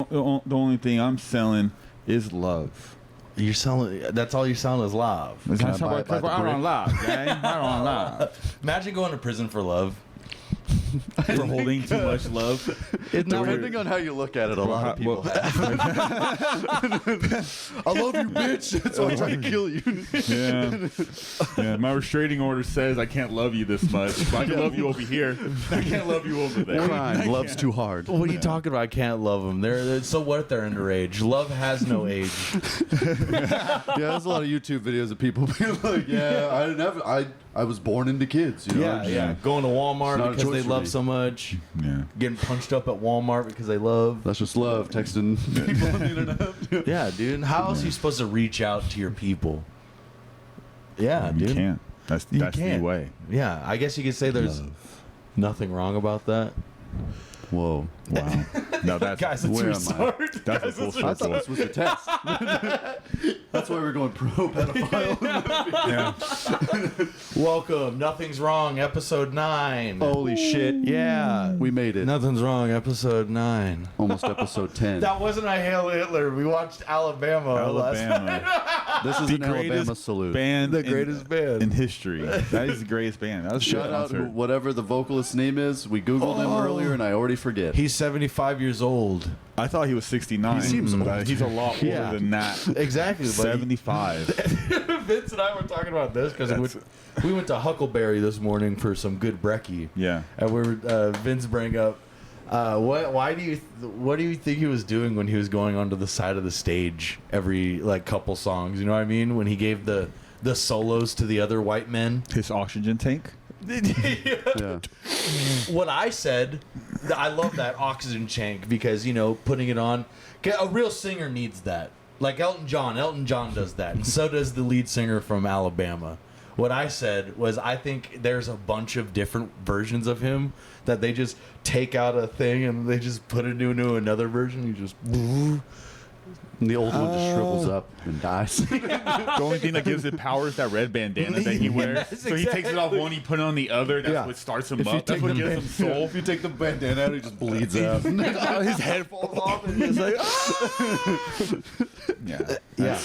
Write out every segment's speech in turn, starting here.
the only thing I'm selling is love. You're selling. That's all you're selling is love. That's how I don't love, gang. I don't love. Imagine going to prison for love. For holding too much love. Depending on how you look at it, a lot of people have. I love you, bitch. That's why I'm trying to kill you. Yeah. My restraining order says I can't love you this much. But I can love you over here. I can't love you over there. Crime. Love's too hard. What are you talking about? I can't love them. They're so what if they're underage? Love has no age. There's a lot of YouTube videos of people being like, "Yeah, I didn't have. I was born into kids." You know? Yeah. Going to Walmart because they love so much. Yeah. Getting punched up at Walmart because they love. That's just love. Texting people on the internet. Yeah, dude. How else are you supposed to reach out to your people? Yeah, dude. You can't. That's the way. Yeah, I guess you could say there's nothing wrong about that. Whoa. Wow. No, that's guys, let's where am I? restart. That's Guys, a full let's I thought circle. this was a test. That's why we're going pro pedophile. Yeah. Welcome. Nothing's wrong. Episode 9. Holy shit. Yeah. We made it. Nothing's wrong. Episode 9. Almost episode 10. That wasn't a Hail Hitler. We watched Alabama. Alabama. This is The an Alabama greatest salute. band. The greatest band. in history. That is the greatest band. That was a Shout good out concert. whatever the vocalist's name is. We Googled him earlier and I already forget. He's 75 years old. I thought he was 69. He seems but old. he's a lot older Yeah. than that. Exactly. But 75. Vince and I were talking about this because we went to Huckleberry this morning for some good brekkie. Yeah. And we were Vince bring up what do you think he was doing when he was going onto the side of the stage every like couple songs? You know what I mean? When he gave the solos to the other white men. His oxygen tank. Yeah. What I said, I love that oxygen tank because putting it on. A real singer needs that. Like Elton John does that, and so does the lead singer from Alabama. What I said was, I think there's a bunch of different versions of him that they just take out a thing and they just put it into another version. You just. And the old one just shrivels up and dies. The only thing that gives it power is that red bandana that he wears. Yes, So he takes it off one, he put it on the other. That's what starts him up. That's what gives him soul. If you take the bandana out, he just bleeds out. His head falls off and he's like, Yeah.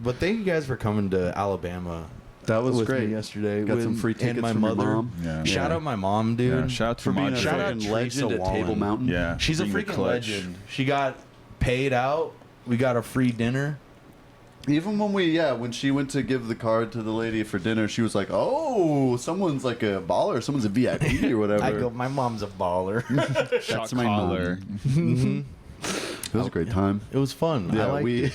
But thank you guys for coming to Alabama. That was with great me yesterday. Got some free tickets and my from your mother. mom. Yeah. Shout out my mom, dude. Yeah, shout out to For being a my Shout out fucking Teresa legend at Table Wallen. Mountain. Yeah. She's a being freaking clutch. legend. She got paid out. We got a free dinner. Even when she went to give the card to the lady for dinner, she was like, "Oh, someone's like a baller, someone's a VIP or whatever." I go, my mom's a baller. Shot my mom. collar. It was a great time. It was fun. I Yeah, liked we it.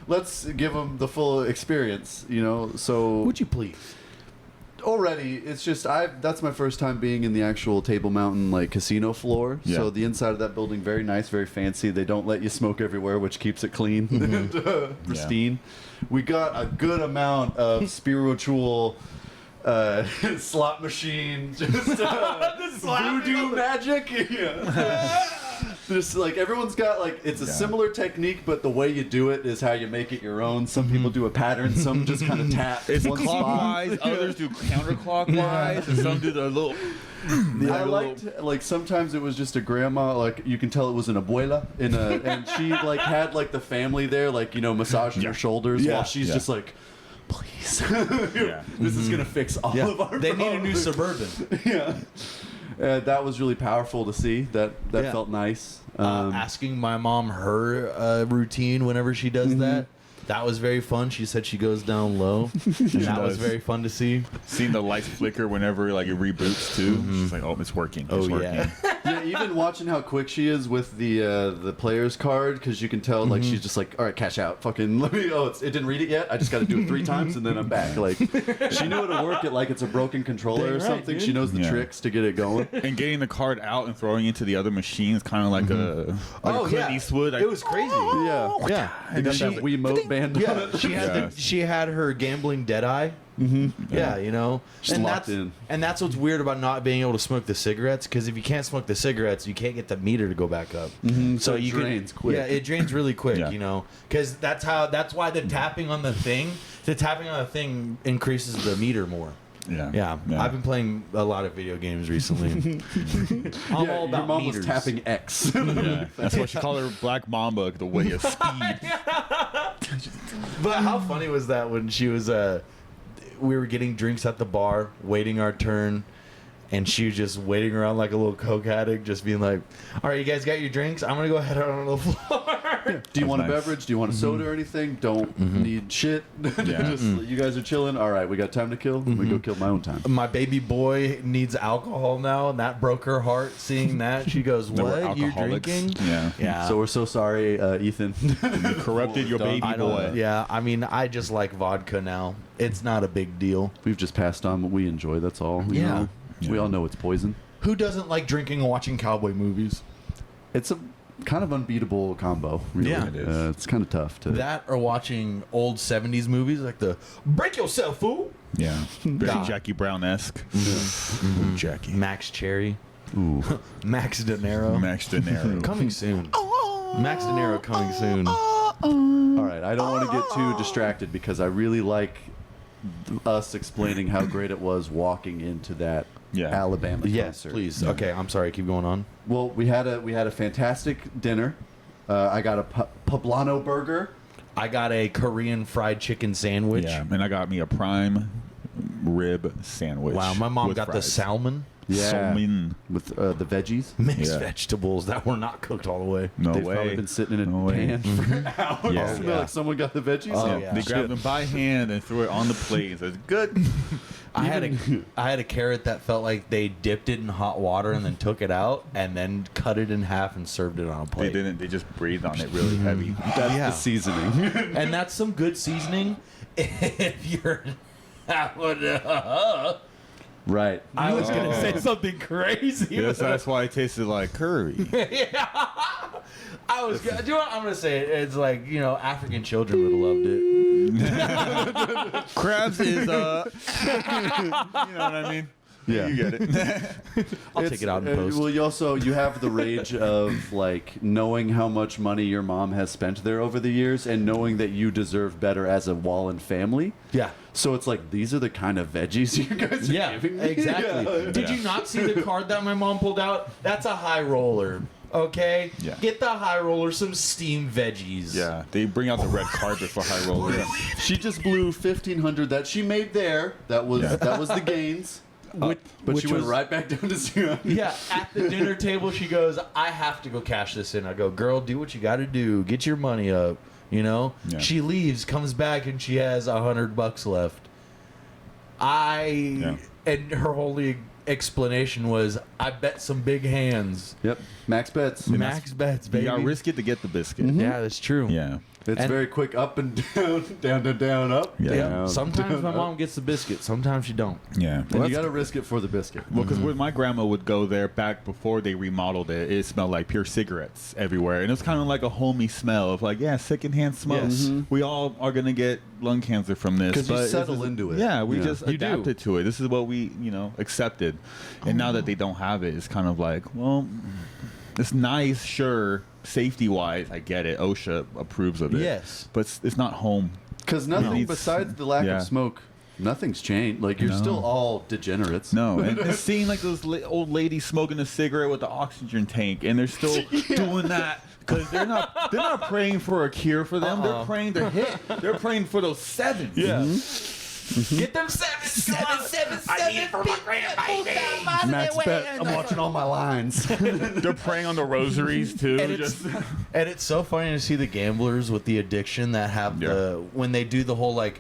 let's give them the full experience. So Would you please? already it's just that's my first time being in the actual Table Mountain like casino floor. Yeah. So the inside of that building, very nice, very fancy. They don't let you smoke everywhere, which keeps it clean and pristine. We got a good amount of spiritual slot machine, just voodoo magic. Yeah. Just like everyone's got like it's a similar technique, but the way you do it is how you make it your own. Some people do a pattern, some just kind of tap. It's one clockwise, spot. others do counterclockwise, and some do the little. I liked like sometimes it was just a grandma, like you can tell it was an abuela and she like had like the family there, like massaging her shoulders while she's just like, please, this is gonna fix all of our They need a new problems." Suburban. Yeah. That was really powerful to see. That felt nice. Asking my mom her routine whenever she does that. That was very fun. She said she goes down low. And that was very fun to see. Seeing the lights flicker whenever like it reboots too. She's like, oh, it's working. It's working. Yeah, even watching how quick she is with the player's card, because you can tell like she's just like, all right, cash out, fucking let me. Oh, it didn't read it yet. I just got to do it 3 times and then I'm back. Like she knew how to work it like it's a broken controller or something. She knows the tricks to get it going. And getting the card out and throwing it into the other machine is kind of like a Clint Eastwood. Like, It was crazy. Yeah. And Got then that Wiimote band. Yeah, she had her gambling dead eye. Yeah, Just locked in. And that's what's weird about not being able to smoke the cigarettes, because if you can't smoke the cigarettes, you can't get the meter to go back up. So it drains quick. Yeah, it drains really quick. Yeah. Because that's why the tapping on the thing increases the meter more. Yeah, I've been playing a lot of video games recently. I'm all about your mom meters. was tapping X. Yeah. That's what you call her, Black Mamba, the way of speed. But how funny was that when she was we were getting drinks at the bar, waiting our turn, and she was just waiting around like a little coke addict, just being like, "All right, you guys got your drinks? I'm gonna go head out on the floor." Do you want a nice. beverage? Do you want a soda or anything? Don't need shit. Just, you guys are chilling. All right, we got time to kill. We go kill my own time. My baby boy needs alcohol now, and that broke her heart. Seeing that, she goes, They were "What? You're alcoholics. drinking?" Yeah. So we're so sorry, Ethan. You corrupted your baby I don't. boy. Yeah, I mean, I just like vodka now. It's not a big deal. We've just passed on what we enjoy. That's all. You Yeah. know? We all know it's poison. Who doesn't like drinking and watching cowboy movies? It's a kind of unbeatable combo. Really. Yeah. It is. It's kind of tough to. That or watching old 70s movies like the Break Yourself, Fool. Yeah. Very God. Jackie Brown-esque. Jackie. Max Cherry. Ooh. Max De Niro. Max De Niro. Coming soon. Max De Niro coming soon. All right, I don't want to get too distracted because I really like us explaining how great it was walking into that Alabama Yes, concert. please. Okay, I'm sorry. Keep going on. Well, we had a fantastic dinner. I got a poblano burger. I got a Korean fried chicken sandwich. Yeah, and I got me a prime rib sandwich. Wow, my mom with got the fries. salmon. Yeah, Salmon. with the veggies. Mixed Yeah. vegetables that were not cooked all the way. No They've way. probably been sitting in a No way. pan for hours. Yeah. Smell like someone got the veggies. Oh, Yeah, yeah. they Shit. grabbed them by hand and threw it on the plate and said, "Good." I had a carrot that felt like they dipped it in hot water and then took it out and then cut it in half and served it on a They plate. didn't. They just breathed on it really heavy. That's Yeah. the seasoning. And that's some good seasoning. If you're, Right. I was gonna Oh. say something crazy. Yes, that's why it tasted like curry. I was. Do you know what I'm gonna say? It's like, African children would have loved it. Crabs is you know what I mean? Yeah. You get it. I'll take it out in post. Well, you have the rage of like knowing how much money your mom has spent there over the years, and knowing that you deserve better as a Wallen family. Yeah. So it's like these are the kind of veggies you guys are Yeah, giving me. exactly. Yeah. Did you not see the card that my mom pulled out? That's a high roller. Okay? Yeah. Get the high roller some steamed veggies. Yeah, they bring out the red carpet for high roller. She just blew 1,500 that she made there. That was Yeah. that was the gains. But which she went was- right back down to zero. Yeah, at the dinner table, she goes, "I have to go cash this in." I go, "Girl, do what you got to do. Get your money up." Yeah. She leaves, comes back, and she has $100 left. And her whole explanation was, "I bet some big hands." Yep. Max bets. Max bets, You baby. gotta risk it to get the biscuit. Yeah, that's true. Yeah. It's And- very quick up and down, down to down, up. Yeah. Down, Sometimes down, my up. mom gets the biscuit. Sometimes she don't. Yeah. And you got to risk it for the biscuit. Well, because when my grandma would go there back before they remodeled it, it smelled like pure cigarettes everywhere. And it was kind of like a homey smell of like, yeah, secondhand smoke. Yes. We all are going to get lung cancer from this. 'Cause you but this settle is- into it. Yeah, we Yeah. just You do. adapted to it. This is what we, accepted. And now that they don't have it, it's kind of like, well, it's nice, sure. Safety-wise, I get it. OSHA approves of it. Yes. But it's not home. Because nothing No. besides the lack Yeah. of smoke, nothing's changed. Like, you're No. still all degenerates. No, and seeing like those old ladies smoking a cigarette with the oxygen tank, and they're still doing that because they're not praying for a cure for them. They're praying to hit. They're praying for those sevens. Yeah. Get them seven. I need it for my grandbaby. Max bet. I'm watching all my lines. They're praying on the rosaries too. And it's so funny to see the gamblers with the addiction that have when they do the whole like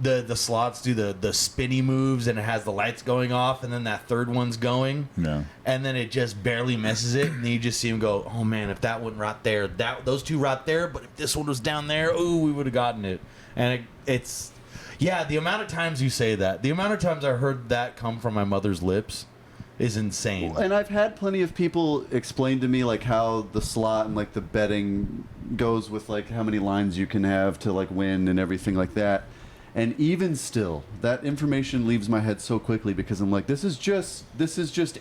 the slots do the spinny moves and it has the lights going off and then that third one's going. Yeah. And then it just barely misses it and then you just see them go, "Oh man, if that one right there, those two right there, but if this one was down there, ooh, we would have gotten it." And it's the amount of times you say that, the amount of times I heard that come from my mother's lips is insane. And I've had plenty of people explain to me like how the slot and like the betting goes with like how many lines you can have to like win and everything like that. And even still, that information leaves my head so quickly because I'm like, this is just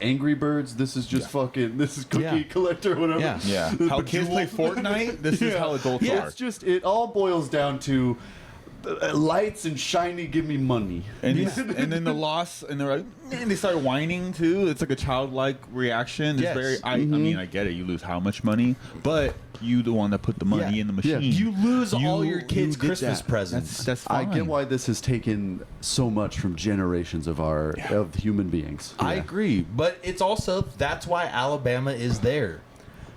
Angry Birds. This is just fucking. This is Cookie Collector, whatever. Yeah. Yeah. How kids play Fortnite. This is how adults are. It's just it all boils down to lights and shiny, give me money. And and then the loss, and they're like, and they start whining too. It's like a childlike reaction. It's Yes. very. I mean, I get it. You lose how much money, but you the one that put the money in the machine. You lose all your kids' did Christmas that. presents. That's I fine. get why this has taken so much from generations of of human beings. I agree, but it's also that's why Alabama is there.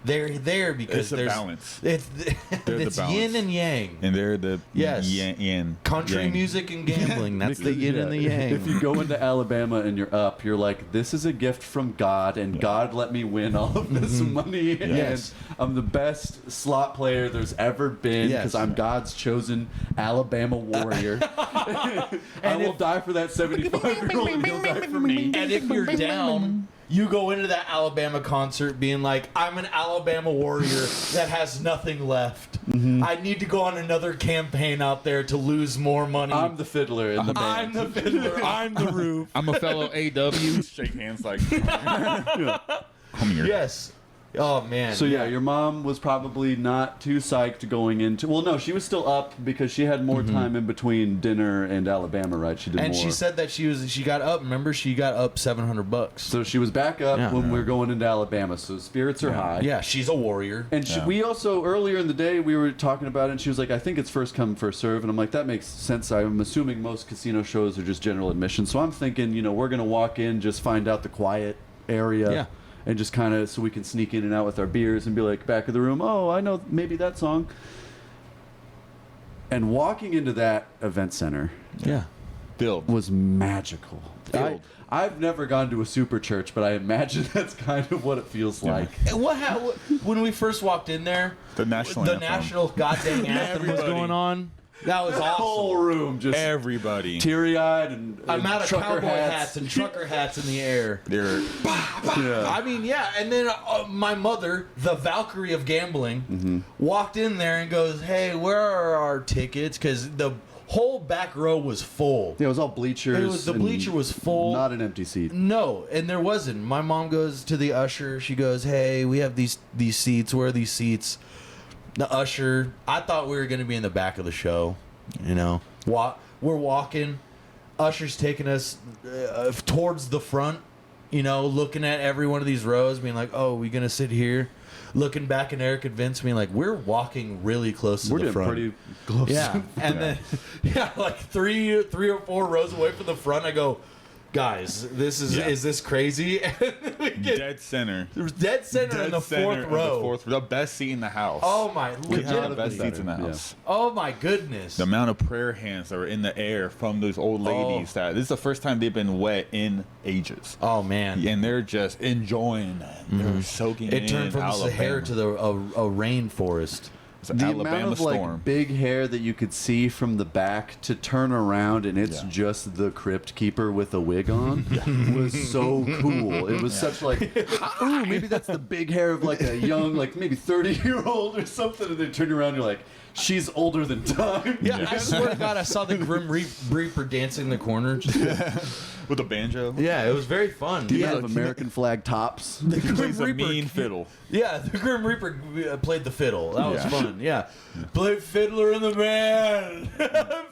They're there because It's a there's balance. It's They're the it's balance. yin and yang. And they're the Yes. yin. Country yang. music and gambling. That's the yin and the yang. If you go into Alabama and you're up, you're like, this is a gift from God, and God let me win all of this money. Yes. And I'm the best slot player there's ever been Yes. because I'm God's chosen Alabama warrior. I will die for that 75-year-old, and he'll die for me. And if you're down, you go into that Alabama concert being like, I'm an Alabama warrior that has nothing left. I need to go on another campaign out there to lose more money. I'm the fiddler in the I'm band. the fiddler. I'm the roof. I'm a fellow AW. Shake hands like, come here. Yes. Oh, man. So yeah, your mom was probably not too psyched going into. Well, no, she was still up because she had more time in between dinner and Alabama, right? She did And more. she said that she got up. Remember, she got up $700. So she was back up Yeah. when we were going into Alabama. So spirits are high. Yeah, she's a warrior. And we also earlier in the day we were talking about it, and she was like, "I think it's first come first serve," and I'm like, "That makes sense." I'm assuming most casino shows are just general admission, so I'm thinking, we're gonna walk in, just find out the quiet area, Yeah. and just kind of so we can sneak in and out with our beers and be like, back of the room, oh, I know maybe that song. And walking into that event center Yeah. Filled. was magical. Filled. I've never gone to a super church, but I imagine that's kind of what it feels like. And when we first walked in there, The national the anthem. national goddamn anthem was Everybody. going on. That was The whole awesome. room just Everybody. teary-eyed and I'm out of trucker cowboy hats and trucker hats in the air. They're Yeah. I mean, yeah. And then my mother, the Valkyrie of gambling, walked in there and goes, "Hey, where are our tickets?" Because the whole back row was full. Yeah, it was all bleachers. The and bleacher was full. Not an empty seat. No, and there wasn't. My mom goes to the usher. She goes, "Hey, we have these seats. Where are these seats?" The usher. I thought we were going to be in the back of the show. We're walking. Usher's taking us towards the front. Looking at every one of these rows, being like, "Oh, we gonna sit here?" Looking back at Eric and Vince, being like, "We're walking really close to We're the getting front." pretty close. Yeah, and then like three or four rows away from the front, I go, "Guys, is this crazy?" And we get dead center. there was dead center in the fourth row. The best seat in the house. Oh my, We had the legitimately. best seats in the Yeah. house. Oh my goodness. The amount of prayer hands that were in the air from those old ladies. That this is the first time they've been wet in ages. Oh man. And they're just enjoying that. They're soaking It turned in from the Alabama. Sahara to a rainforest. It's an The Alabama amount of storm. big hair that you could see from the back to turn around and it's Yeah. just the crypt keeper with a wig on was so cool. It was such like, ooh, maybe that's the big hair of like a young, like maybe 30-year-old or something. And then turn around, you're like, she's older than time. Yeah, I swear to God, I saw the Grim Reaper dancing in the corner. With a banjo. Yeah, it was very fun. Do you Yeah, have American flag tops? the He Grim plays a Reaper. mean fiddle. Yeah, the Grim Reaper played the fiddle. That was Yeah. fun. Yeah, play fiddler in the band.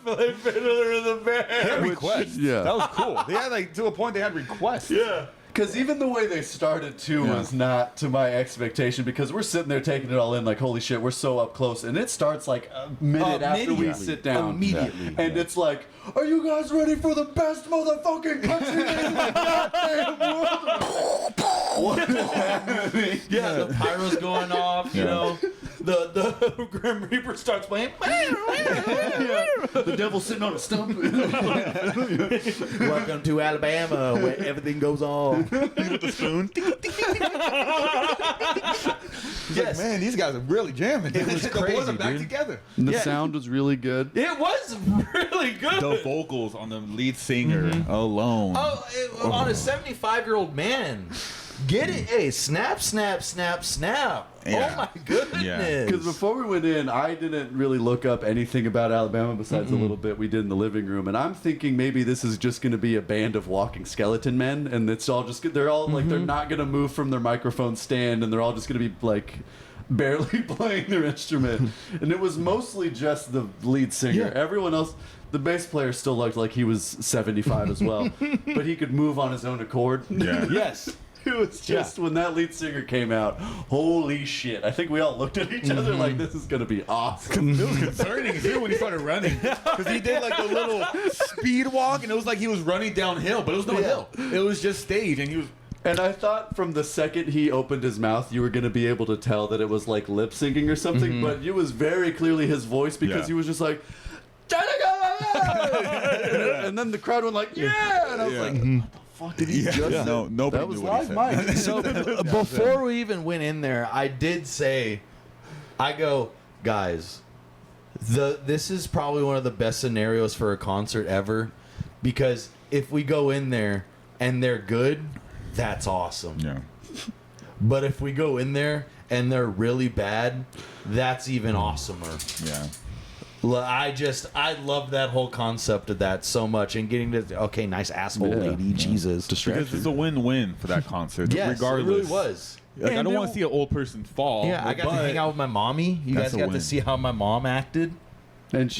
Play fiddler in the They had band. requests. yeah. That was cool. They had to a point they had requests. Yeah. Because even the way they started too Yeah. was not to my expectation. Because we're sitting there taking it all in, like holy shit, we're so up close, and it starts like a minute after we Immediately. sit down. Immediately. And it's like, are you guys ready for the best motherfucking country in the goddamn world? What is happening? Yeah, the pyro's going off. You Yeah. know, the Grim Reaper starts playing. The devil's sitting on a stump. Welcome to Alabama, where everything goes on. With the spoon. Yes. Man, these guys are really jamming. It was The boys crazy, are back dude. together. And the Yeah. sound was really good. It was really good. The vocals on the lead singer alone. On a 75-year-old man. Get it? Hey, snap, snap, snap, snap. Yeah. Oh my goodness. Yeah. Because before we went in, I didn't really look up anything about Alabama besides a little bit we did in the living room, and I'm thinking maybe this is just going to be a band of walking skeleton men, and it's all just they're all like they're not going to move from their microphone stand, and they're all just going to be like barely playing their instrument, and it was mostly just the lead singer. Yeah. Everyone else, the bass player still looked like he was 75 as well, but he could move on his own accord. Yeah. Yes. It was just when that lead singer came out, holy shit. I think we all looked at each other like, this is going to be awesome. It was concerning too when he started running, because he did like a little speed walk, and it was like he was running downhill, but it was no hill. It was just stage, and he was. And I thought from the second he opened his mouth, you were going to be able to tell that it was like lip syncing or something, but it was very clearly his voice because he was just like, and then the crowd went like, yeah, and I was like, what the fuck did he just say? No, nobody That was knew what he live said. mic. So before we even went in there, I did say, I go, guys, this is probably one of the best scenarios for a concert ever, because if we go in there and they're good, that's awesome. Yeah. But if we go in there and they're really bad, that's even awesomer. Yeah. I love that whole concept of that so much, and getting to okay, nice asshole lady, Jesus, Because it's a win-win for that concert, yes, regardless. it really was. Like, I don't want to see an old person fall. Yeah, I got to but hang out with my mommy. You That's guys a got win. to see how my mom acted. And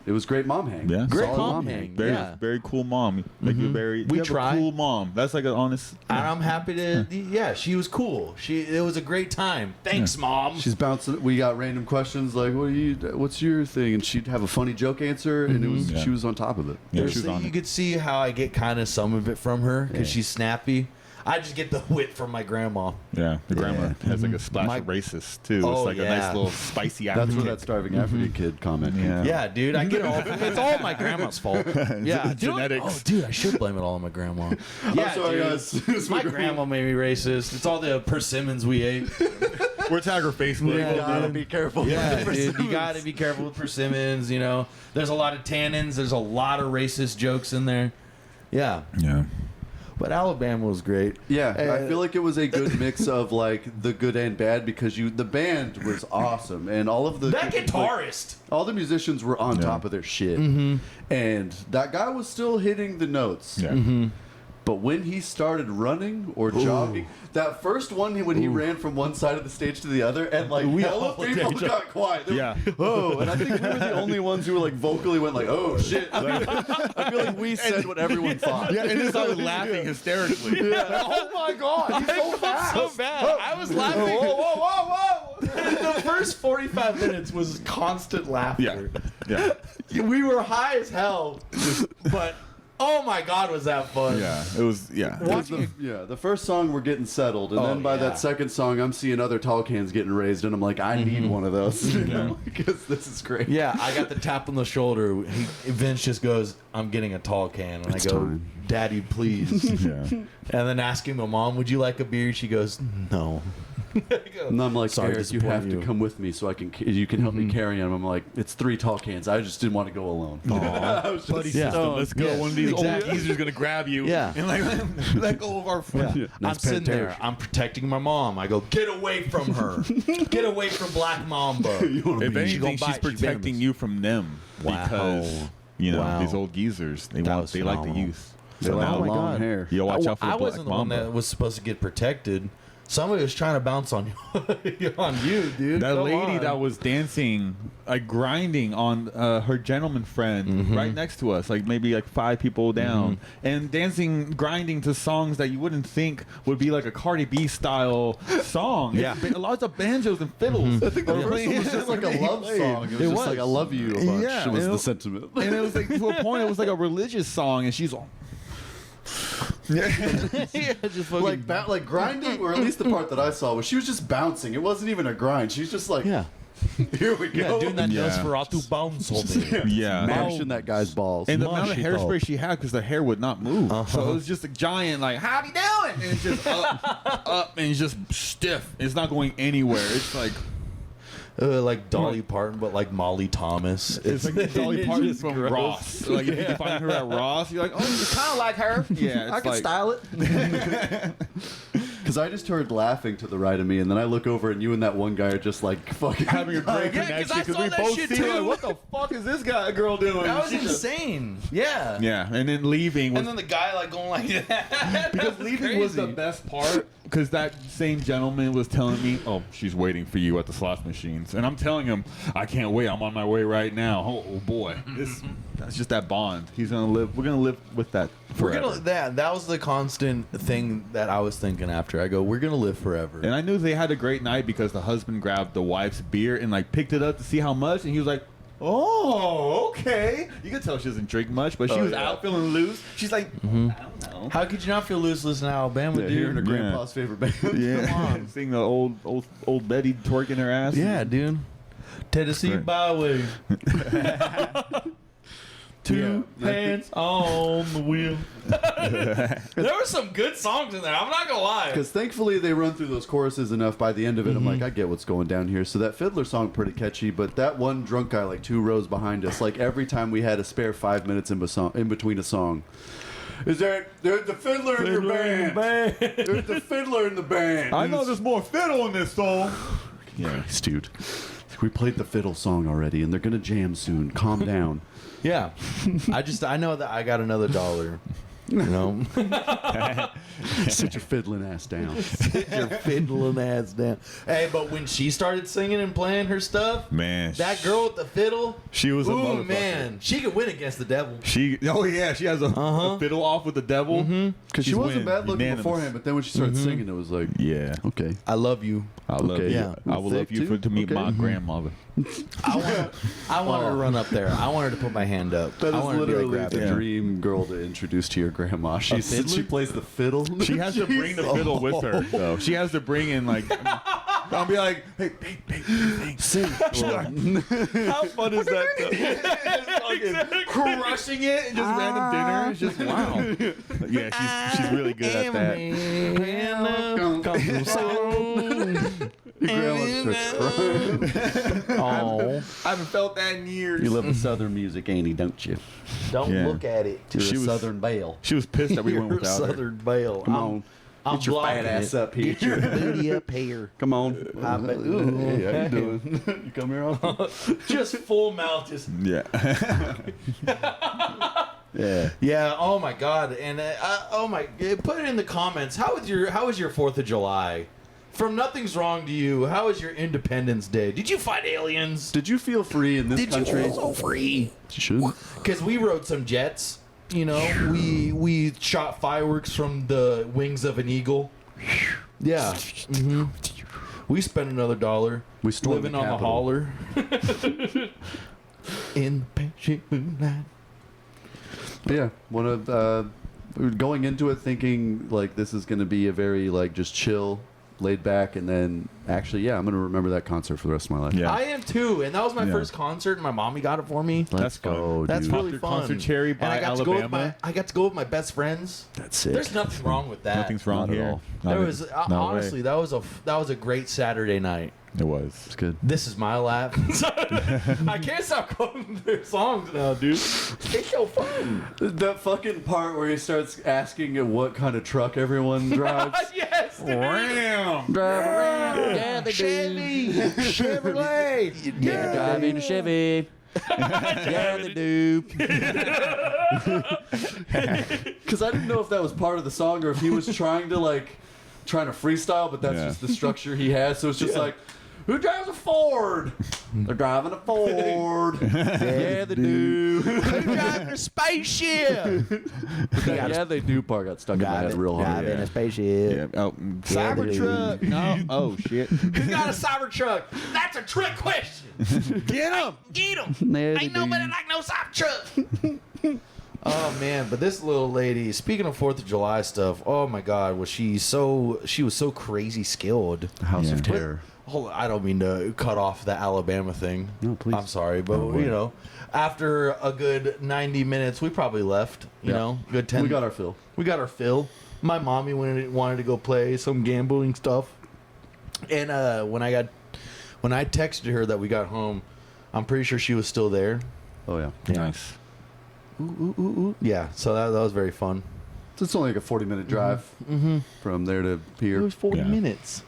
it was great mom hang. Yeah. Great Solid mom hang. Very, Yeah. very cool mom. Like you very. We you have try. a cool mom. That's like an honest. And I'm happy to. Yeah, she was cool. It was a great time. Thanks, mom. She's bouncing. We got random questions like, "What's your thing?" And she'd have a funny joke answer, and it was Yeah. she was on top of it. Yeah, There's she was on you it. could see how I get kind of some of it from her because Yeah. she's snappy. I just get the wit from my grandma. Yeah, the grandma has like a splash My- of racist too. Oh, it's like a yeah. nice little spicy That's appetite. where that starving African kid comment. came Yeah. from. Yeah, dude, I get it all. It's all my grandma's fault. Yeah, It's dude, genetics. oh, dude, I should blame it all on my grandma. Yeah, I'm sorry, dude, guys. It's my grandma made me racist. It's all the persimmons we ate. We're tag her Facebook. Yeah, You gotta dude. be careful. Yeah, with the dude, you persimmons. got to be careful with persimmons. You know, there's a lot of tannins. There's a lot of racist jokes in there. Yeah, Yeah. but Alabama was great. Yeah, I feel like it was a good mix of like the good and bad because the band was awesome and all of the That guitarist. all the musicians were on top of their shit, and that guy was still hitting the notes. Yeah. But when he started running or jogging, that first one when he ran from one side of the stage to the other, and like hella people got quiet. They were, Yeah. Oh, and I think we were the only ones who were like vocally went like, "Oh shit!" I feel like we said what everyone thought. Yeah, and then started laughing hysterically. Oh my god, he's so fast. So bad. I was laughing. Whoa. The first 45 minutes was constant laughter. Yeah. Yeah. We were high as hell, but oh my god, was that fun? Yeah. It was. Yeah. It was the first song we're getting settled, and Oh, then by yeah. that second song, I'm seeing other tall cans getting raised, and I'm like, I need one of those because this is great. Yeah, I got the tap on the shoulder. Vince just goes, "I'm getting a tall can," and It's I go, time. "Daddy, please." Yeah. And then asking my mom, "Would you like a beer?" She goes, "No." I go, And I'm like, Sorry to Eric, you have disappoint to come with me so you can help me carry him. I'm like, it's 3 tall cans. I just didn't want to go alone. I was just Buddy Yeah. system. Let's go. Yes, One of these exactly. old geezers gonna grab you. Yeah. And like let go of our friend. Yeah. I'm Nice sitting pair of there. I'm protecting my mom. I go, "Get away from her. Get away from Black Mamba." If She anything, gonna she's bite, she protecting venomous. you from them Wow. because you know Wow. these old geezers. They That like was the phenomenal. youth. They So like now the long hair. you watch out for I the wasn't Black the one Mamba. that was supposed to get protected. Somebody was trying to bounce on you, on you, dude. That Come lady on. that was dancing, like grinding on her gentleman friend right next to us, like maybe like 5 people down, and dancing, grinding to songs that you wouldn't think would be like a Cardi B style song. Yeah. It's lots of banjos and fiddles. I think the first one was just like a love song. It was just like, I love you a bunch. Yeah, was and the it- sentiment. And it was like to a point, it was like a religious song, and she's all. Yeah, just fucking, like grinding, or at least the part that I saw was she was just bouncing. It wasn't even a grind. She's just like, yeah, here we go. doing that Yeah. Nosferatu bounce on me. Yeah. Mashing that guy's balls. And the amount of Mushy hairspray she had, because the hair would not move, so it was just a giant like, "How you doing?" And it's just up, and it's just stiff. It's not going anywhere. It's like Like Dolly Parton, but like Molly Thomas. it's like Dolly Parton just from gross. Ross. Like if you can find her at Ross, you're like, "Oh, you kind of like her." Yeah, it's like, style it. Because I just heard laughing to the right of me, and then I look over, and you and that one guy are just like fucking Having a great Yeah, 'cause connection I because saw we that both shit see too. like, what the fuck is this girl doing? That was She just- insane. Yeah. Yeah, and then leaving was And then the guy like going like that. because leaving was the best part because that same gentleman was telling me, "Oh, she's waiting for you at the slot machines," and I'm telling him, "I can't wait. I'm on my way right now." Oh boy, that's just that bond. He's gonna live. We're gonna live with that forever. That was the constant thing that I was thinking after. I go, we're gonna live forever. And I knew they had a great night because the husband grabbed the wife's beer and like picked it up to see how much, and he was like, "Oh, okay." You could tell she doesn't drink much, but she was out feeling loose. She's like, "I don't know." How could you not feel loose listening to Alabama, Yeah, dude? hearing her grandpa's favorite band. Yeah, seeing the old Betty twerking her ass. Yeah, dude. Tennessee Right. Byway. Two Yeah. hands on the wheel. There were some good songs in there. I'm not gonna lie. Because thankfully they run through those choruses enough. By the end of it, I'm like, I get what's going down here. So that fiddler song pretty catchy, but that one drunk guy like 2 rows behind us, like every time we had a spare 5 minutes in between a song. There's the fiddler in your band. There's the fiddler in the band. I know there's more fiddle in this song. Yeah, dude. We played the fiddle song already, and they're gonna jam soon. Calm down. Yeah. I know that I got another $1. You know? Sit your fiddling ass down. Your fiddling ass down. Hey, but when she started singing and playing her stuff, Man, that girl with the fiddle, she was a ooh motherfucker. man, she could win against the devil. She has a fiddle off with the devil. Because she She's wasn't winning. bad looking Unanimous. beforehand, but then when she started singing, it was like, Yeah, okay. I love you. I love Okay. you. Yeah. I will love Thick you too? to meet Okay. my grandmother. I want her to run up there. I want her to put my hand up. That I is want her to be like, literally grab the it. dream girl to introduce to your grandma. She fiddler? plays the fiddle. She has to bring the fiddle with her, though. She has to bring in like. I'll be like, "Hey, babe, Sing. how fun is that?" Though? Crushing it and just random dinner. It's just wow. Yeah, she's really good at that. Your grandma starts crying. Oh, I haven't felt that in years. You love the southern music, Annie, don't you? don't Yeah. look at it. You're She a was- southern belle. She was pissed that we went You're a without her. Southern Belle. Come on. I'm Get your fat blocking ass it. up here. Get your booty up here. Come on. I bet- Hey, how you doing? You come here often? Just full mouth. Just Yeah. Yeah. yeah. Oh my God. And oh my. Put it in the comments. How was your 4th of July? From Nothing's Wrong to You, how was your Independence Day? Did you fight aliens? Did you feel free in this Did country? you feel so free? You should. Because we rode some jets. You know, we shot fireworks from the wings of an eagle. Yeah. We spent another $1. We stormed living the on the Capitol. holler. In the patient moonlight. But yeah, one of going into it thinking like this is going to be a very like just chill, laid back, and then actually, yeah, I'm going to remember that concert for the rest of my life. Yeah. I am too, and that was my Yeah. first concert, and my mommy got it for me. That's fun. That's dude. really After fun. Concert Cherry And by I got to go with Alabama. I got to go with my best friends. That's it. There's nothing wrong with that. Nothing's wrong Not at here. all. Not There a- was no honestly way. that was a great Saturday night. It was. It's good. This is my lap. I can't stop quoting their songs now, dude. It's so fun. That fucking part where he starts asking what kind of truck everyone drives. Yes, dude. Ram. Drive around. Yeah, the Chevy, Chevrolet. Yeah, drive in a Chevy. Yeah, they do. Because I didn't know if that was part of the song or if he was trying to freestyle, but that's Yeah. just the structure he has. So it's just like, who drives a Ford? They're driving a Ford. Yeah, they do. Driving a spaceship. Yeah, they do. Part got stuck in my head real hard. Driving a spaceship. Yeah. Oh, Cybertruck. No. Oh shit. Who got a Cybertruck? That's a trick question. Get him. Get him. Yeah, they Ain't nobody do. like no Cybertruck. Oh man, but this little lady, speaking of 4th of July stuff, oh my God, she was so crazy skilled. House of Yeah. Terror. Hold on, I don't mean to cut off the Alabama thing. No, please. I'm sorry, but boy. you know, after a good 90 minutes, we probably left. You Yeah. know, good 10. We got our fill. We got our fill. My mommy wanted to go play some gambling stuff, and when I texted her that we got home, I'm pretty sure she was still there. Oh yeah. Nice. Yeah, so that was very fun. It's only like a 40-minute drive from there to It here. was 40 Yeah. minutes.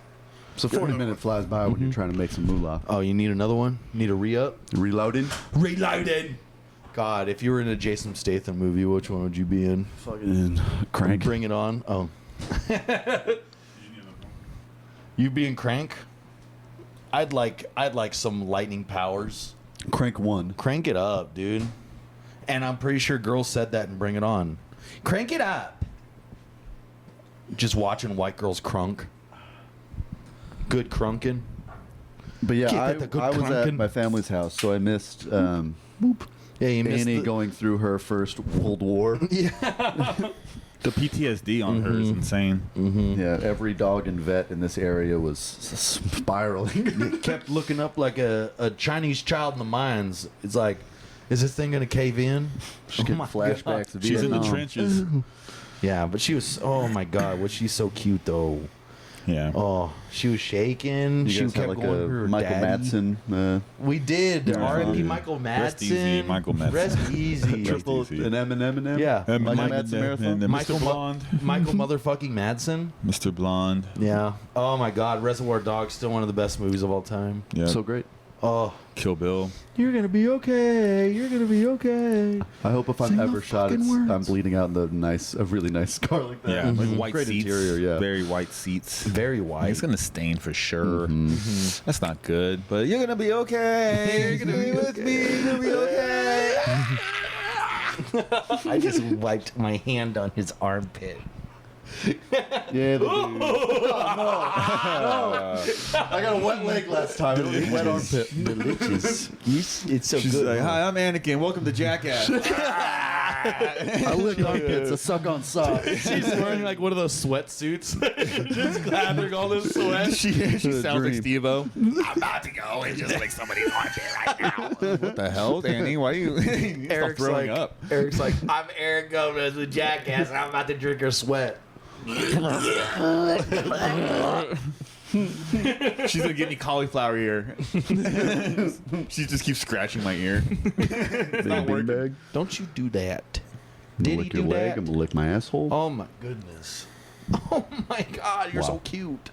So 40-minute flies by when you're trying to make some moolah. Oh, you need another one? Need a re-up? Reloading. Reloaded. God, if you were in a Jason Statham movie, which one would you be in? Fucking Crank. Bring it on. Oh. You being Crank? I'd like some lightning powers. Crank 1. Crank it up, dude. And I'm pretty sure girls said that in Bring It On. Crank it up. Just watching white girls crunk. Good crunking. But yeah, Get I the good was crunkin'. at my family's house, so I missed Yeah, you missed Annie the- going through her first World War. The PTSD on her is insane. Yeah, every dog and vet in this area was spiraling. Kept looking up like a Chinese child in the mines. It's like, is this thing gonna cave in? She's getting my flashbacks God. of She's in the Vietnam. trenches. Yeah, but she was. Oh my God, was she so cute though? Yeah. Oh, she was shaking. You She guys kept had like going a to her Michael daddy. Madsen We did. Yeah. R.I.P. Yeah. Michael Madsen. Rest easy, Michael Madsen. Rest easy. triple easy. an M&M. Yeah. And Michael Michael Madsen marathon. and Michael Mr. Mu- Blonde. Michael motherfucking Madsen. Mr. Blonde. Yeah. Oh my God, Reservoir Dogs still one of the best movies of all time. Yeah. So great. Oh, Kill Bill. you're gonna be okay. You're gonna be okay. I hope if I'm Sing the ever shot, fucking I'm words. bleeding out in a really nice scar like that. Yeah. Like white Great seats. interior, yeah. Very white seats. Very white. It's gonna stain for sure. That's not good. But you're gonna be okay. You're gonna be with me. You're gonna be okay. I just wiped my hand on his armpit. Yeah, the dude. I got a wet leg last time. It was a wet armpit. Delicious. It's so She's good. like, "Hi, I'm Anakin. Welcome to Jackass." I lick armpits. I suck on socks. She's wearing like one of those sweatsuits, just gathering all this sweat. she sounds like dream. Steve-O. I'm about to go and just lick somebody's armpit right now. What the hell, Danny? Why are you stop Eric's throwing like, up? Eric's like, I'm Eric Gomez with Jackass, and I'm about to drink her sweat. She's gonna get me cauliflower ear. She just keeps scratching my ear. It's not working. Beanbag. Don't you do that? I'm Did gonna he lick your do leg. that? I'm gonna lick my asshole. Oh my goodness. Oh my God, you're so Wow. cute.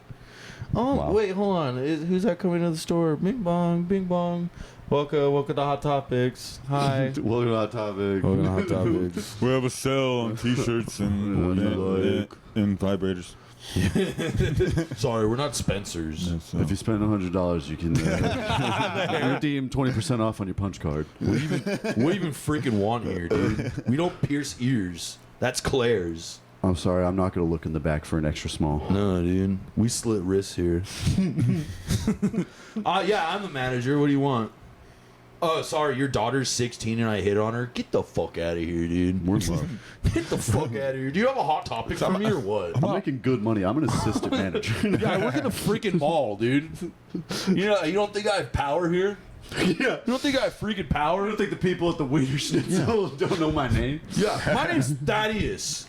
Oh, Wow. wait, hold on. Who's that coming to the store? Bing bong, bing bong. Welcome to Hot Topics. Hi. Welcome to Hot Topic. Welcome to Hot Topics. We have a sale on T-shirts and vibrators. Sorry, we're not Spencer's. If you spend $100, you can redeem 20% off on your punch card. What do you even freaking want here, dude? We don't pierce ears. That's Claire's. I'm sorry, I'm not going to look in the back for an extra small. No, dude. We slit wrists here. Yeah, I'm the manager. What do you want? Oh, sorry, your daughter's 16 and I hit on her. Get the fuck out of here, dude. We're in love. Get the fuck out of here. Do you have a hot topic for me or what? I'm making good money. I'm an assistant manager. Yeah, I work in the freaking mall, dude. You don't think I have power here? Yeah. You don't think I have freaking power? I don't think the people at the Wiener Schnitzel don't know my name. Yeah, my name's Thaddeus.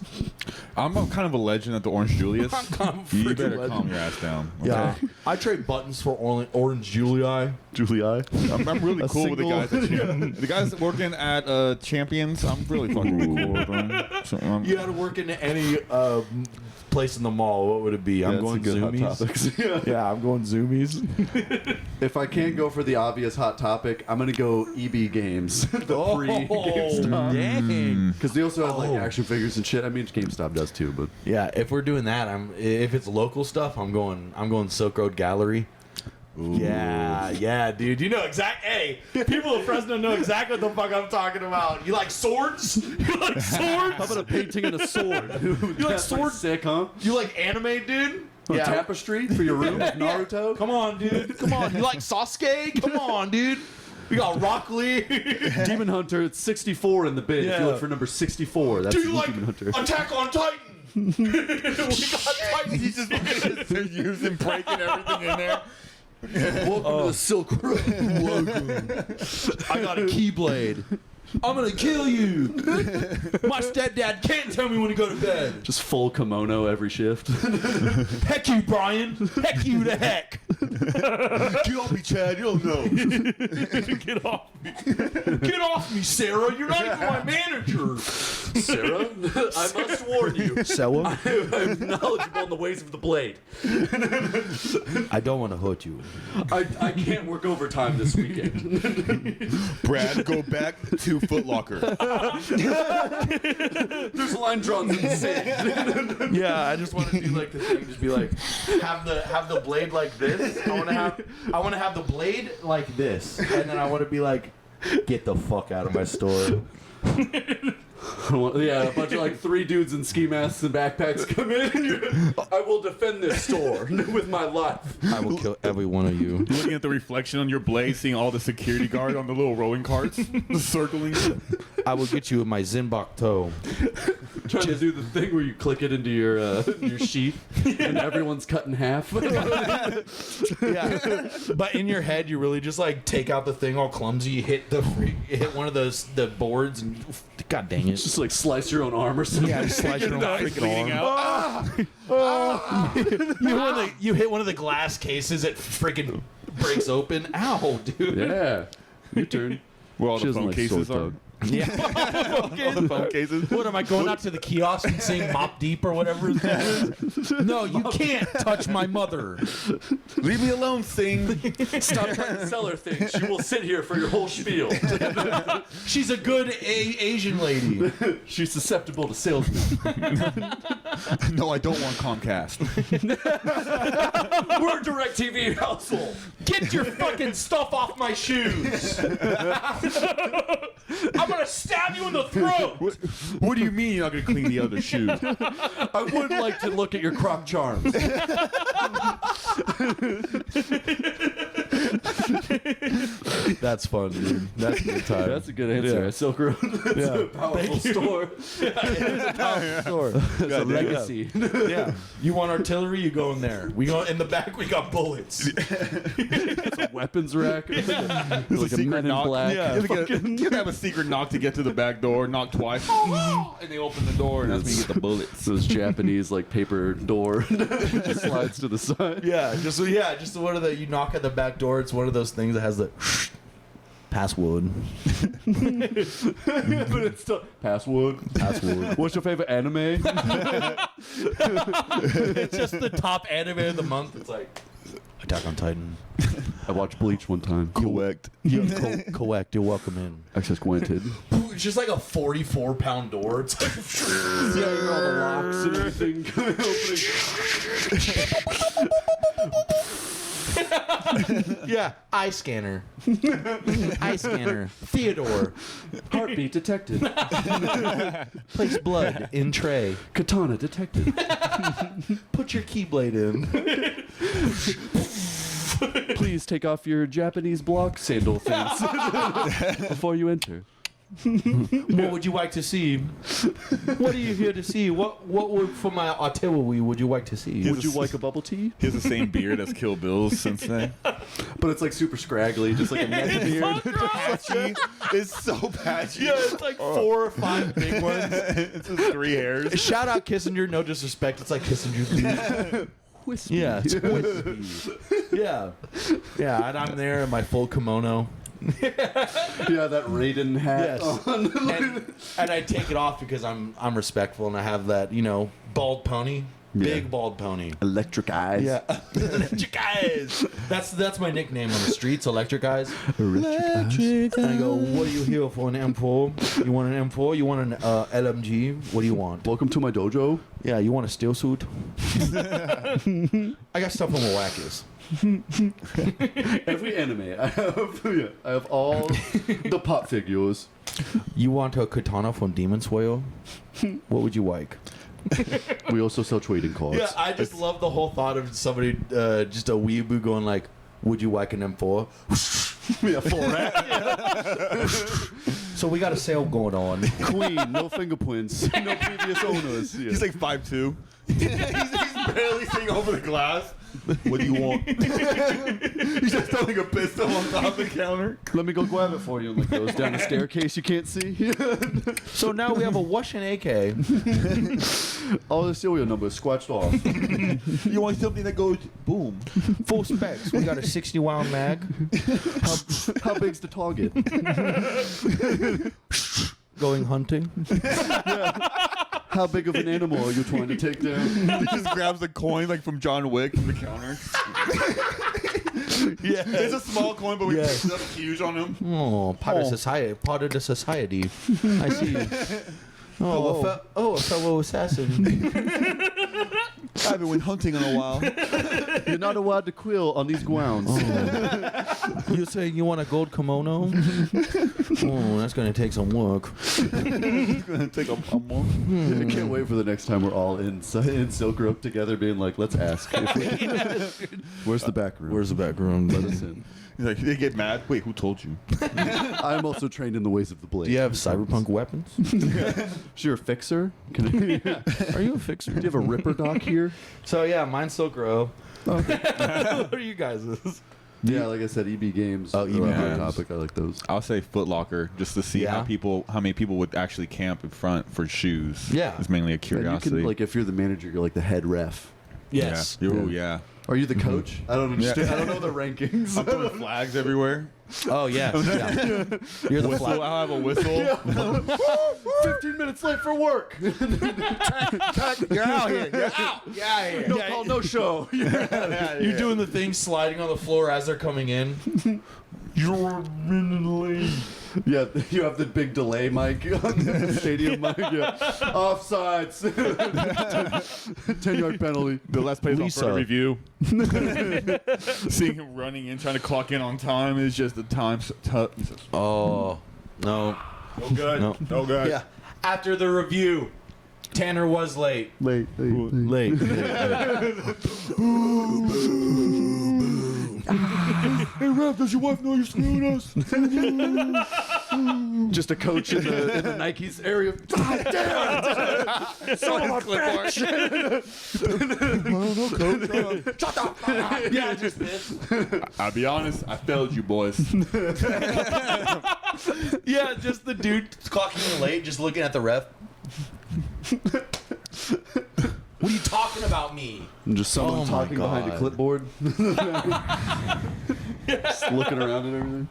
I'm kind of a legend at the Orange Julius. I'm kind of a You freaking better legend. calm your ass down. Okay? Yeah, I trade buttons for Orange Julie. Julie I. I'm really A cool with the single- guys. The guys working at Champions. I'm really fucking cool with them. So, You had to work in any place in the mall. What would it be? I'm That's going a good Hot Zoomies. Topics. Yeah. Yeah, I'm going Zoomies. If I can't go for the obvious Hot Topic, I'm going to go EB Games. The free GameStop. dang. Because they also have like Oh. action figures and shit. I mean, GameStop does too, but Yeah, if we're doing that, if it's local stuff, I'm going Silk Road Gallery. Yeah, dude. You know Hey, people in Fresno know exactly what the fuck I'm talking about. You like swords? You like swords? how about a painting and a sword? You like That's pretty swords? sick, huh? You like anime, dude? A tapestry for your room, with Naruto. Come on, dude. Come on. You like Sasuke? Come on, dude. We got Rock Lee. Demon Hunter, it's 64 in the bid. If Yeah. you look for number 64, that's Do you like Demon Hunter. Attack on Titan? We got Titan. He's just they're using breaking everything in there. Welcome to the Silk Road. I got a Keyblade. I'm gonna kill you. My stepdad can't tell me when to go to bed. Just full kimono every shift. Heck you, Brian. Heck you to heck. Get off me, Chad. You don't know. Get off me. Get off me, Sarah. You're not even my manager. Sarah, I must warn you. Sarah? I'm knowledgeable in the ways of the blade. I don't want to hurt you. I can't work overtime this weekend. Brad, go back to Foot Locker. There's a line drawn in the sand. Yeah, I just want to do like the thing, just be like, have the blade like this. I want to have the blade like this, and then I want to be like, get the fuck out of my store. Yeah, a bunch of like 3 dudes in ski masks and backpacks come in. I will defend this store with my life. I will kill every one of you. Looking at the reflection on your blade, seeing all the security guard on the little rolling carts circling. I will get you with my Zinbok toe. Trying to do the thing where you click it into your sheath and everyone's cut in half. Yeah, but in your head, you really just like take out the thing all clumsy. You hit one of the boards, and god dang it, Just like slice your own arm or something. yeah, just slice your own freaking arm. You hit one of the glass cases, it freaking breaks open. Ow, dude. Yeah. Your turn. Where all She the doesn't phone like cases sword are. dog. Yeah. All the phone cases. What am I going out to the kiosk and saying "Mop Deep" or whatever? No, you can't touch my mother. Leave me alone, Sing. Stop trying to sell her things. She will sit here for your whole spiel. She's a good Asian lady. She's susceptible to salesmen. No, I don't want Comcast. We're a DirecTV household. Get your fucking stuff off my shoes. I'm gonna stab you in the throat. What do you mean you're not going to clean the other shoe? I would like to look at your croc charms. That's fun, dude. That's a good time. That's a good answer. Yeah. Silk Road. That's a powerful store. Store. It's a legacy. Yeah. You want artillery? You go in there. We go in the back. We got bullets. It's a weapons rack. It's like a secret Men in knock. Black. Yeah, you have a secret knock to get to the back door. Knock twice, and they open the door, and that's when you get the bullets. Those Japanese like paper door just slides to the side. Yeah. Just one of the. You knock at the back door. It's one of those things that has the password. But it's still password. Password. What's your favorite anime? It's just the top anime of the month. It's like Attack on Titan. I watched Bleach one time. Correct. Correct. You're welcome in. Access granted. It's just like a 44-pound door. It's like Yeah, all the locks and everything opening. yeah, eye scanner. Eye scanner. Theodore. Heartbeat detected. Place blood in tray. Katana detected. Put your keyblade in. Please take off your Japanese block sandal things before you enter. What would you like to see? What are you here to see? What would for my artillery would you like to see? Would you like a bubble tea? He has the same beard as Kill Bill's sensei. But it's like super scraggly, just like a neck beard. Patchy. It's so patchy. Yeah, it's like 4 or 5 big ones. It's just 3 hairs. Shout out Kissinger, no disrespect. It's like Kissinger. Wispy. Yeah, it's wispy. Yeah. Yeah, and I'm there in my full kimono. Yeah, that Raiden hat Yes. on. And I take it off because I'm respectful and I have that, bald pony. Big bald pony. Electric eyes. Yeah. Electric Eyes. That's my nickname on the streets, Electric Eyes. Electric And I go, what are you here for, an M4? You want an M4? You want an LMG? What do you want? Welcome to my dojo. Yeah, you want a steel suit? I got stuff on my whackers. Every anime, I have all the pop figures. You want a katana from Demon Slayer? What would you like? We also sell trading cards. Yeah, I just love the whole thought of somebody, just a weeaboo going like, would you like an M4? Yeah, full rat. So we got a sale going on. Queen, no fingerprints, no previous owners. Yeah. He's like 5'2". he's barely seeing over the glass. What do you want? He's just throwing a pistol on top of the counter. Let me go grab it for you. And like goes down a staircase you can't see. So now we have a Russian AK. All the serial numbers scratched off. You want something that goes boom? Full specs. We got a 60-round mag. How big's the target? going hunting? How big of an animal are you trying to take down? He just grabs the coin like from John Wick from the counter. Yeah. It's a small coin, but we Yes. picked up huge on him. Oh, part of society. Part of the society. I see. Oh, a fellow assassin. I haven't went hunting in a while. You're not allowed to quill on these grounds. You say you want a gold kimono? Oh, that's gonna take some work. It's gonna take a month. I can't wait for the next time we're all in Silk Road together, being like, let's ask. Where's the back room? Where's the back room? Let us in. He's like, they get mad. Wait, who told you? I'm also trained in the ways of the blade. Do you have cyberpunk weapons? So you're a fixer? Are you a fixer? Do you have a Ripper dock here? So yeah, mine's Silk Row. What are you guys? Yeah, like I said, EB games. Oh, EB are a hot games. topic. I like those. I'll say Foot Locker just to see Yeah. how many people would actually camp in front for shoes. Yeah. It's mainly a And you curiosity. can, like, if you're the manager, you're like the head ref. Yes. Yeah. Ooh, Yeah. yeah. Are you the coach? I don't understand. Yeah. I don't know the rankings. I'm throwing flags everywhere. Oh yes. Yeah. You're the Whistle. flag. I'll have a whistle. 15 minutes late for work. You're out here. You're out. Yeah, here. No call, no show. You're doing the thing, sliding on the floor as they're coming in. You're a minute late. Yeah, you have the big delay mic on the stadium mic. Yeah. Offsides. 10-yard penalty. The last place on Lisa. for review. Seeing him running in, trying to clock in on time is just the time. Oh no. No good. No. No good. Yeah. After the review, Tanner was late. Late. Late. Hey, Rev, does your wife know you're screwing us? Just a coach in the Nike's area. God damn! Son of a bitch. Shut up. Yeah, just this. I'll be honest, I failed you boys. Yeah, just the dude clocking in late, just looking at the ref. What are you talking about me? And just someone Oh my talking behind a God. clipboard. Just looking around and everything.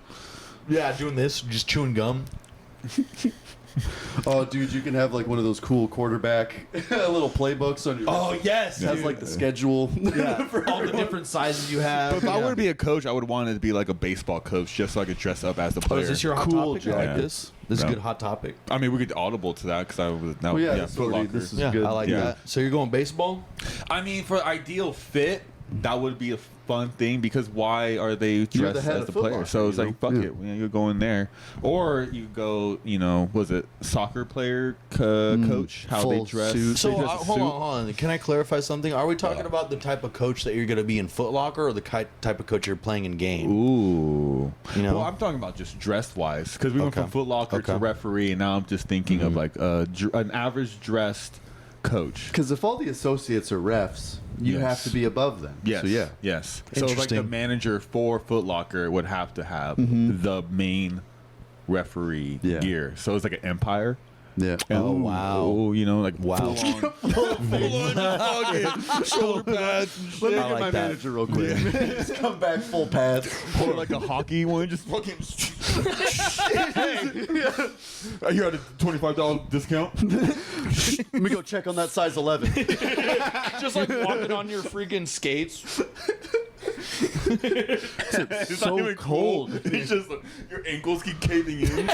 Yeah, doing this, just chewing gum. Oh, dude, you can have like one of those cool quarterback little playbooks on your. Oh yes, It has dude. like the schedule. Yeah, all the different sizes you have. If I were to be a coach, I would want it to be like a baseball coach, just so I could dress up as the Oh, player. is this your hot Cool, topic? I like Jack. this. This is a Yeah. good hot topic. I mean, we could audible to that because I was Oh, yeah, yeah, this Foot already- Locker. this is Yeah, good. I like Yeah. that. So you're going baseball? I mean, for ideal fit, that would be a fun thing because why are they the dressed head as of the Foot player? Locker, So it's you like, know? fuck Yeah. it, you go in there, or you go, was it soccer player coach? How they Full dress? suit. So They dress a hold suit. on. Can I clarify something? Are we talking about the type of coach that you're going to be in Foot Locker, or the type of coach you're playing in game? Ooh, You know? Well, I'm talking about just dress wise because we went Okay. from Foot Locker to Okay. referee, and now I'm just thinking of like an average dressed coach. Because if all the associates are refs, you Yes. have to be above them. Yes. So yeah. Yes. So like the Interesting. manager for Foot Locker would have to have the main referee Yeah. gear. So it's like an empire. Yeah. Oh, Ooh, wow. ooh, like Wow. full on fucking shoulder pads. And Let me shit. get I like my that. manager real quick. Just come back full pads. Or like a hockey one, just fucking. Are you at a $25 discount? Let me go check on that size 11. Just like walking on your freaking skates. It's so not even cold. It's just like, your ankles keep caving in.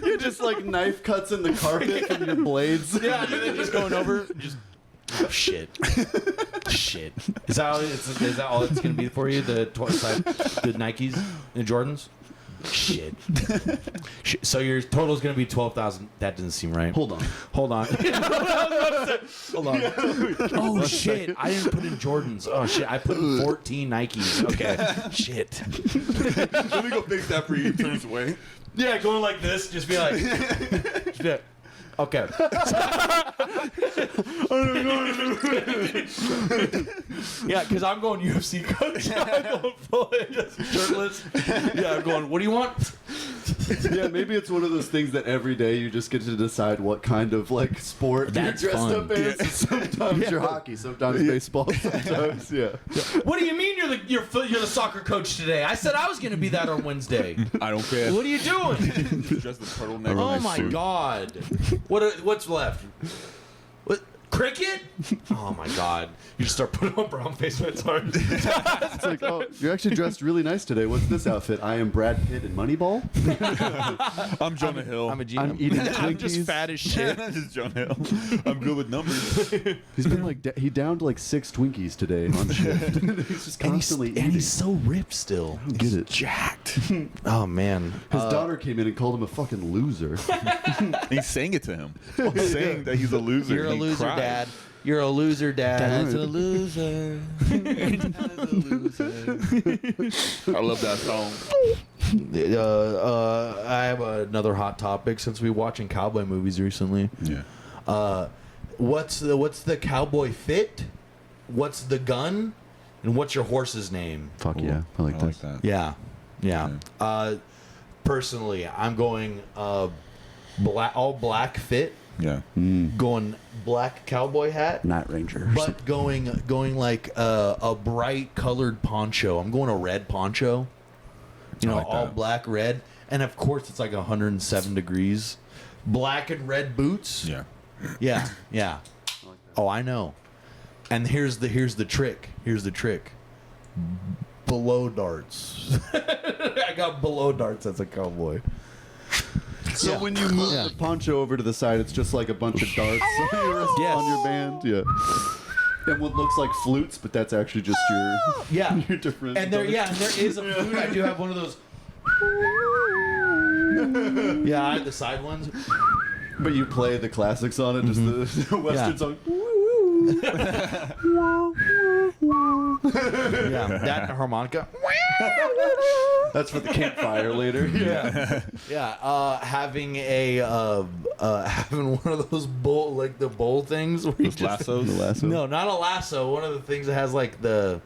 You're just like knife cuts in the carpet from your blades. Yeah, and then just going over, just oh, shit. Is that all it's gonna be for you? The Nikes, the Jordans. Shit. So your total is gonna be 12,000. That doesn't seem right. Hold on. Hold on. Hold on. Oh shit! I didn't put in Jordans. Oh shit! I put in 14 Nikes. Okay. Shit. Let me go fix that for you. He turns away. Yeah, going like this, just be like, okay. Yeah, because I'm going UFC coach. I'm going full just shirtless. Yeah, I'm going, what do you want? Yeah, maybe it's one of those things that every day you just get to decide what kind of like sport That's you're dressed fun. up as. Sometimes you're hockey, sometimes baseball, sometimes What do you mean you're the soccer coach today? I said I was going to be that on Wednesday. I don't care. What are you doing? Just dress the turtleneck. Oh on my suit. god. What's left? What? Cricket? Oh my god. You just start putting on brown face when it's hard. It's like, oh, you're actually dressed really nice today. What's this outfit? I am Brad Pitt in Moneyball. I'm Jonah Hill. I'm a GM. I'm eating I'm just Twinkies. fat as shit. I'm just Jonah Hill. I'm good with numbers. He's been like, he downed like 6 Twinkies today on shift. He's just constantly eating. And he's so ripped still. Get it? Jacked. Oh man. His daughter came in and called him a fucking loser. He's saying it to him. He's saying that he's a loser. You're a He loser, cried. Dad. You're a loser, Dad. Dad's a loser. Dad's a loser. I love that song. I have another hot topic since we're watching cowboy movies recently. Yeah. What's the cowboy fit? What's the gun? And what's your horse's name? Fuck yeah, I like that. Yeah. Personally, I'm going black, all black fit. Yeah. Going black cowboy hat. Night Ranger. But going like a bright colored poncho. I'm going a red poncho. You I know, like all that. black, red, and of course it's like 107 degrees. Black and red boots. Yeah. Yeah. Oh, I know. And here's the trick. Here's the trick. Below darts. I got below darts as a cowboy. So Yeah. when you move Yeah. the poncho over to the side, it's just like a bunch of darts Yes. on your band. Yeah. And what looks like flutes, but that's actually just your Yeah. your different. And there is a flute. I do have one of those. Yeah, I have the side ones. But you play the classics on it, just the Western Yeah. song. Yeah, that and a harmonica. That's for the campfire later. Yeah, having having one of those bowl, like the bowl things where you Those just, lassos. The lasso. no, not a lasso. One of the things that has like the,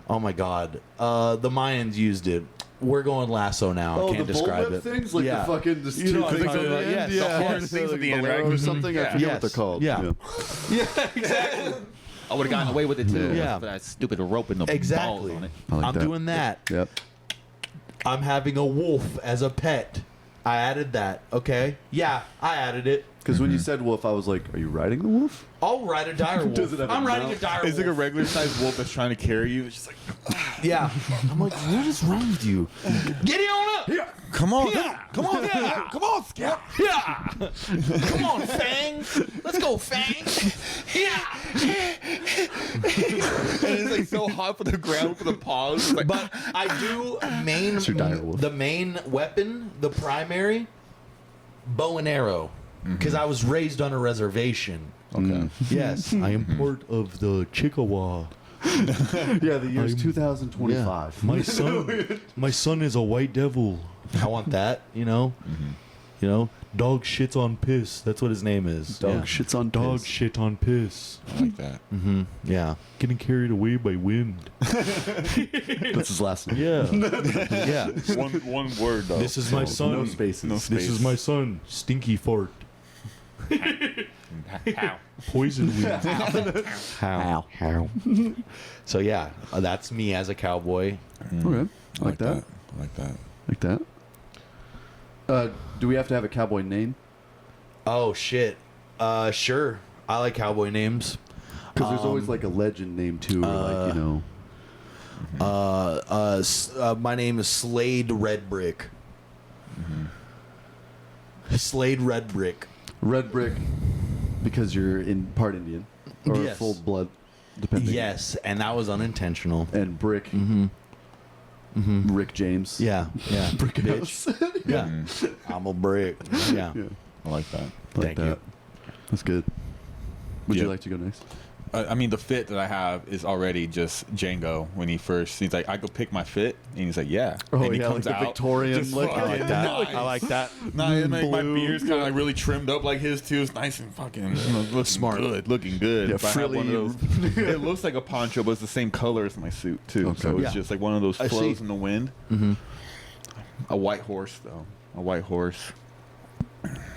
oh my god, the Mayans used it. We're going lasso now. Oh, Can't the describe bullwhip it. things, like Yeah. the fucking just You know two what I'm things talking on the about, end. yes. Yeah, The horn things at the end, bolero right? or something. I Yeah. forget what they're called. Yeah. Yeah, exactly. I would have gotten away with it too. Yeah. For that stupid rope and the Exactly. balls on it. I like I'm that. doing that. Yep. I'm having a wolf as a pet. I added that. Okay. Yeah, I added it. Because when you said wolf, I was like, "Are you riding the wolf?" I'll ride a dire wolf. Does it have a I'm riding a mouth? dire It's like a wolf. regular sized wolf that's trying to carry you. It's just like, Yeah. I'm like, what is wrong with you? Get it on up. yeah, come on, Yeah. come on, yeah, come on, Scout. Yeah. Come on, Fang. Let's go, Fang. Yeah. And it's like so hot for the ground for the paws. It's like, But I do your dire wolf. the main weapon, the primary, bow and arrow. Because I was raised on a reservation. okay. Yes, I am part of the Chickasaw. Yeah, the year's 2025. My son is a white devil. I want that, you know. You know, dog shits on piss. That's what his name is. Dog shits on Dog piss. shit on piss. I like that. Yeah, getting carried away by wind. That's his last name. Yeah, yeah. One word though. This is my son. No spaces. No This is my son, Stinky Fart. How? Poison weed. How? So yeah, that's me as a cowboy. Okay. I like that. I like that. Like that. Do we have to have a cowboy name? Oh shit. Sure. I like cowboy names. Because there's always like a legend name too, or like, you know. My name is Slade Red Brick. Slade Red Brick. Red Brick, because you're in part Indian or Yes. full blood, depending. Yes, and that was unintentional. And Brick, Rick James. Yeah, yeah. Brick Bitch. House. Yeah. I'm a brick. Yeah. Yeah, I like that. like Thank that. you. That's good. Would Yeah. you like to go next? I mean, the fit that I have is already just Django when he's like, I go pick my fit, and he's like, yeah. Oh, and he yeah, comes like the out Victorian just look. fucking I like that. nice. I like that. Nah, and like, my Blue. beard's kind of like really trimmed up like his too. It's nice and fucking looking Smart. good, looking good. Yeah, If I have one of frilly. those, it looks like a poncho, but it's the same color as my suit too. Okay. So it's Yeah. just like one of those I flows see. in the wind. A white horse though. A white horse.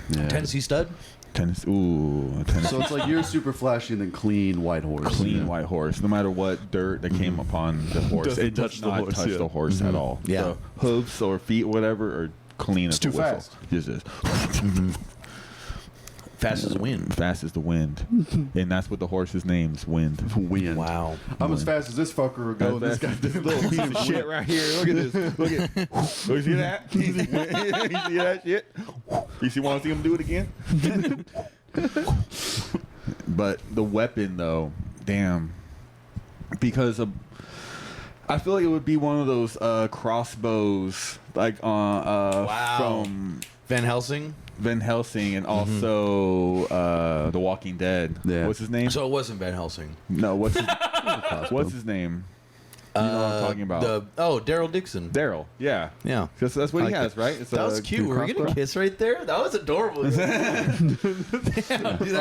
Yeah. Tennessee stud. Tennessee. So it's like you're super flashy and then clean white horse. Clean white horse. No matter what dirt that came upon the horse, Doesn't it does touch the not horse, touch yeah. the horse at all. Yeah. The hooves or feet, whatever, are clean as too a whistle. fast. Just is. Fast as wind. Fast as the wind. And that's what the horse's name's Wind. Wind. Wow. I'm as fast as this fucker will go. This guy, this little piece of shit right here. Look at this. Look at. You see that? You see that shit? You want to see him do it again? But the weapon, though, damn. Because I feel like it would be one of those crossbows, like from Van Helsing. Van Helsing and also The Walking Dead. Yeah. What's his name? So it wasn't Van Helsing. No, what's his name? You know what I'm talking about. Daryl Dixon. Daryl. Yeah. Yeah. That's what he has, right? It's That was cute. Were we gonna kiss right there? That was adorable. Damn, dude,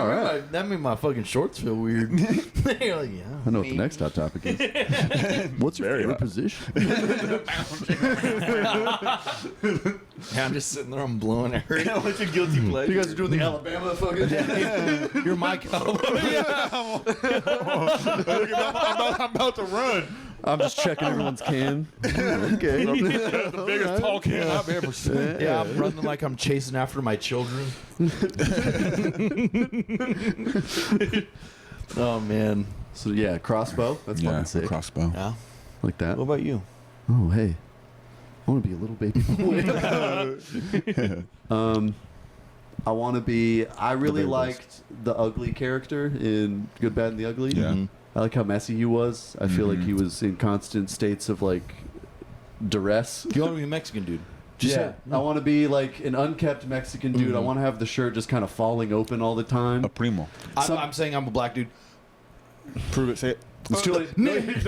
that made my fucking shorts feel weird. You're like, yeah. I know what the next hot topic is. What's your favorite position? Yeah, I'm just sitting there. I'm blowing it. What's your guilty pleasure? You guys are doing the Alabama fucking. You're my cowboy. I'm about to run. I'm just checking everyone's can. Okay. The biggest tall can I've ever seen. Yeah, I'm running like I'm chasing after my children. Oh man. So yeah, crossbow. That's fucking sick. Crossbow. Yeah. Like that. What about you? Oh hey, I want to be a little baby boy. I want to be. I really liked the ugly character in Good, Bad, and the Ugly. Yeah. Mm-hmm. I like how messy he was. I feel like he was in constant states of like duress. You want to be a Mexican dude? I want to be like an unkept Mexican dude. I want to have the shirt just kind of falling open all the time. A primo. I'm saying I'm a black dude. Prove it. Say it. It's too late. No, you can't.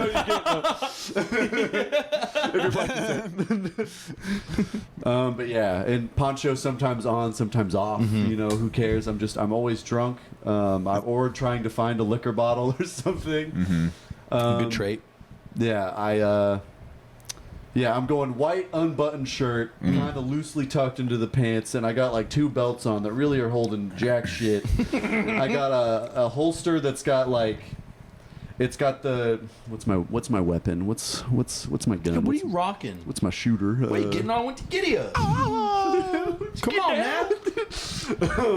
But yeah, and poncho sometimes on, sometimes off. You know, who cares? I'm always drunk. Or trying to find a liquor bottle or something. Good trait. Yeah, I'm going white unbuttoned shirt, kind of loosely tucked into the pants, and I got like 2 belts on that really are holding jack shit. I got a holster that's got like. It's got the what's my weapon? What's my gun? What are you rocking? What's my shooter? Wait, getting on with the giddy up. Come on, man.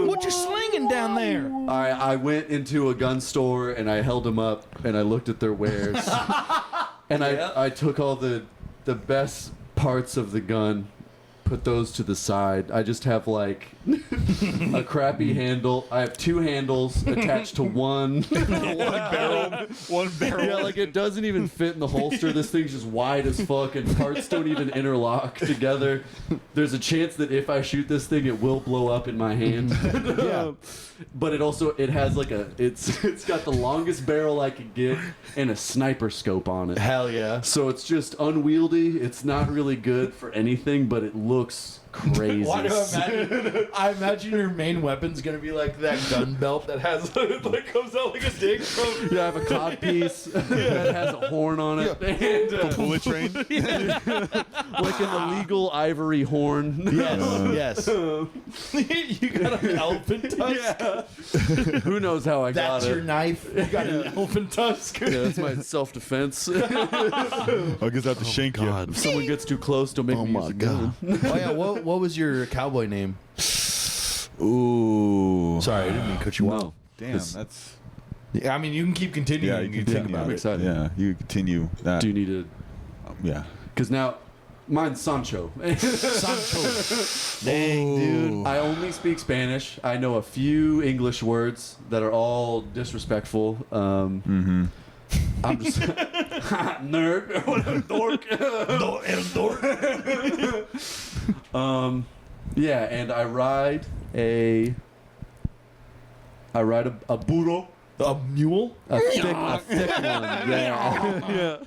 What you slinging down there? I went into a gun store and I held them up and I looked at their wares and I took all the best parts of the gun, put those to the side. I just have like a crappy handle. I have 2 handles attached to one barrel. One barrel. Yeah, like it doesn't even fit in the holster. This thing's just wide as fuck, and parts don't even interlock together. There's a chance that if I shoot this thing, it will blow up in my hand. Yeah. But it has like it's got the longest barrel I could get and a sniper scope on it. Hell yeah. So it's just unwieldy. It's not really good for anything, but it looks crazy. Why do I imagine your main weapon's gonna be like that gun belt that has like comes out like a dick from. Yeah, I have a cod piece that has a horn on it. Yeah. And, Bullet train. like an illegal ivory horn. Yes. You got an elephant tusk. Yeah. Who knows how I got That's it? your knife. You got an elephant tusk. Yeah, that's my self-defense. I guess I have to shank you. If someone gets too close, don't make me use a gun. Oh yeah. What was your cowboy name? Ooh. Sorry, I didn't mean to cut you off. Wow. Damn, that's. Yeah, I mean, you can keep continuing. Yeah, you can think about I'm it. excited. Yeah, you continue that. Do you need to? Yeah. Because now, mine's Sancho. Sancho. Dang, dude. I only speak Spanish. I know a few English words that are all disrespectful. I'm just nerd or whatever, dork. Yeah, and I ride a burro. A mule? A thick one. Yeah.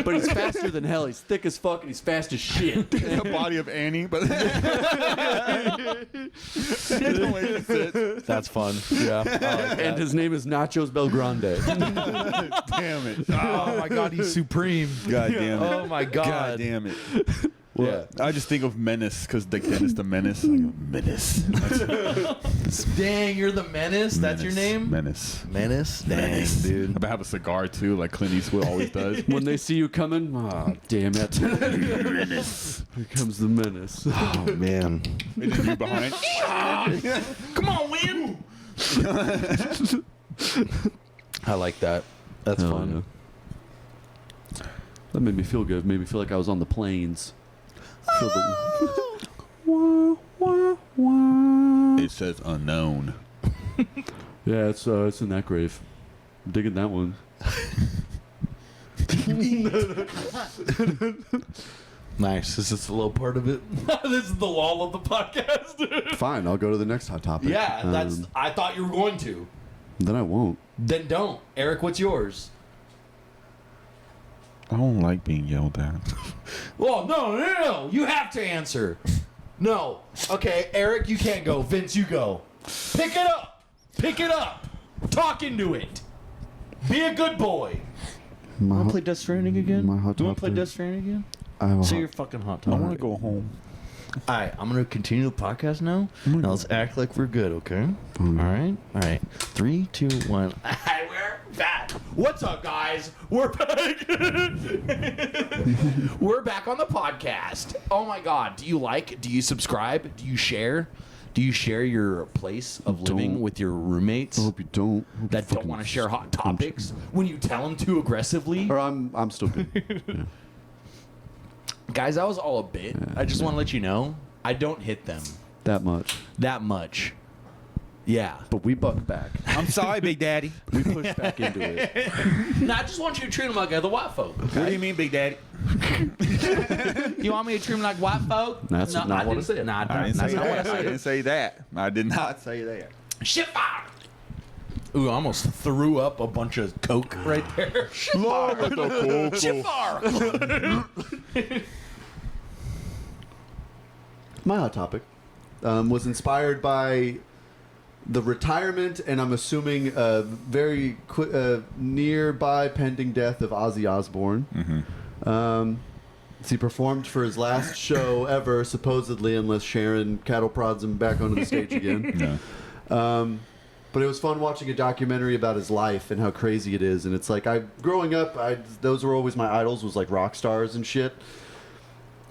But he's faster than hell. He's thick as fuck and he's fast as shit. The body of Annie, but That's fun. Yeah. And his name is Nachos Belgrande. damn it. Oh my god, he's supreme. God damn it. Oh my god. God damn it. Yeah. I just think of Menace because Dick Dennis the Menace. Menace. Dang, you're the Menace? That's your name? Menace. Menace? Dang, Menace. dude. I have a cigar too, like Clint Eastwood always does. When they see you coming, damn it. Menace. Here comes the menace. Oh, man. And then you behind. Come on, win! I like that. That's Hell fun. yeah. That made me feel good. Made me feel like I was on the plains. Feel the It says unknown. yeah, it's in that grave. I'm digging that one. Nice. Is this a little part of it? This is the wall of the podcast. Fine, I'll go to the next hot topic. Yeah, that's. I thought you were going to. Then I won't. Then don't. Eric, what's yours? I don't like being yelled at. Well, no. You have to answer. No. Okay, Eric, you can't go. Vince, you go. Pick it up. Pick it up. Talk into it. Be a good boy. Want to play Death Stranding again? my hot Do you want to play topic. Death Stranding again? I have a Say hot- your fucking hot I topic. want to go home. All right, I'm going to continue the podcast now. Now let's act like we're good, okay? All right. 3, 2, 1. We're back. What's up, guys? We're back. We're back on the podcast. Oh my God. Do you subscribe? Do you share? Do you share your place of living Don't. with your roommates I hope you don't. I hope that you don't fucking- want to share hot topics when you tell them too aggressively? Or I'm still good. Yeah. Guys, that was all a bit. I just want to let you know, I don't hit them That much. that much. Yeah. But we buck back. I'm sorry, Big Daddy. We push back into it. No, I just want you to treat them like other white folk. What do you mean, Big Daddy? You want me to treat them like white folk? That's not what I didn't- said. Nah, I didn't that's say not what I that. I said. didn't say that. I did not say that. Shit fire! Ooh, I almost threw up a bunch of coke right there. Shit fire! Shit fire! My hot topic was inspired by the retirement, and I'm assuming very nearby pending death of Ozzy Osbourne. Mm-hmm. He performed for his last show ever, supposedly, unless Sharon cattle prods him back onto the stage again. Yeah. But it was fun watching a documentary about his life and how crazy it is. And it's like, growing up, those were always my idols, was like rock stars and shit.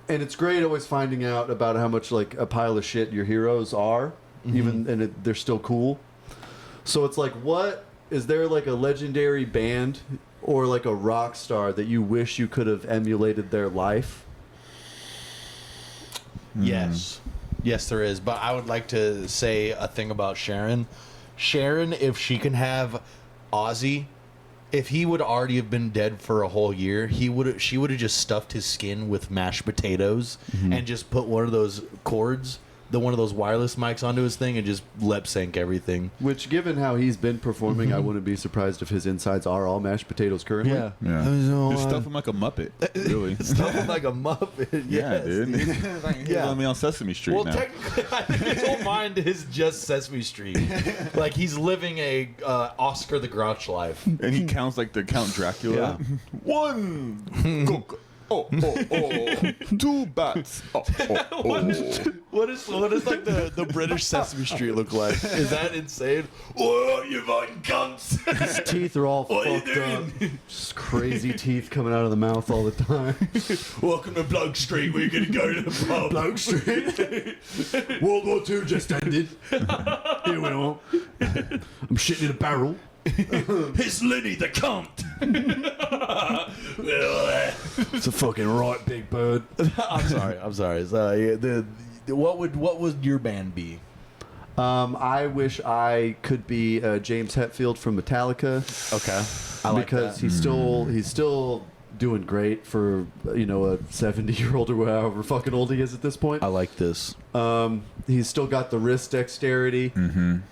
And it's great always finding out about how much like a pile of shit your heroes are, they're still cool. So it's like, what is there like a legendary band or like a rock star that you wish you could have emulated their life? Yes. Yes, there is. But I would like to say a thing about Sharon. Sharon, if she can have Ozzy, if he would already have been dead for a whole year, she would have just stuffed his skin with mashed potatoes and just put one of those cords, one of those wireless mics onto his thing and just lip sync everything. Which, given how he's been performing, I wouldn't be surprised if his insides are all mashed potatoes currently. Yeah. Just stuff him like a Muppet. Really. Stuff him like a Muppet. Yeah, Yes, dude. He's Yeah. on me on Sesame Street Well, now. technically, I think his whole mind is just Sesame Street. Like he's living a Oscar the Grouch life. And he counts like the Count Dracula. Yeah. 1 cook. Oh. 2 bats. Oh. What is like the British Sesame Street look like? Is that insane? Oh, you fucking cunts! His teeth are all What are you fucked up. Just crazy teeth coming out of the mouth all the time. Welcome to Bloke Street. We're gonna go to the pub. Bloke Street. World War II just ended. Here we are. I'm shitting in a barrel. It's Lenny the cunt. It's a fucking right big bird. I'm sorry. So, what would your band be? I wish I could be James Hetfield from Metallica. Okay, I like because that. he's still doing great for a 70-year-old or however fucking old he is at this point. I like this. He's still got the wrist dexterity.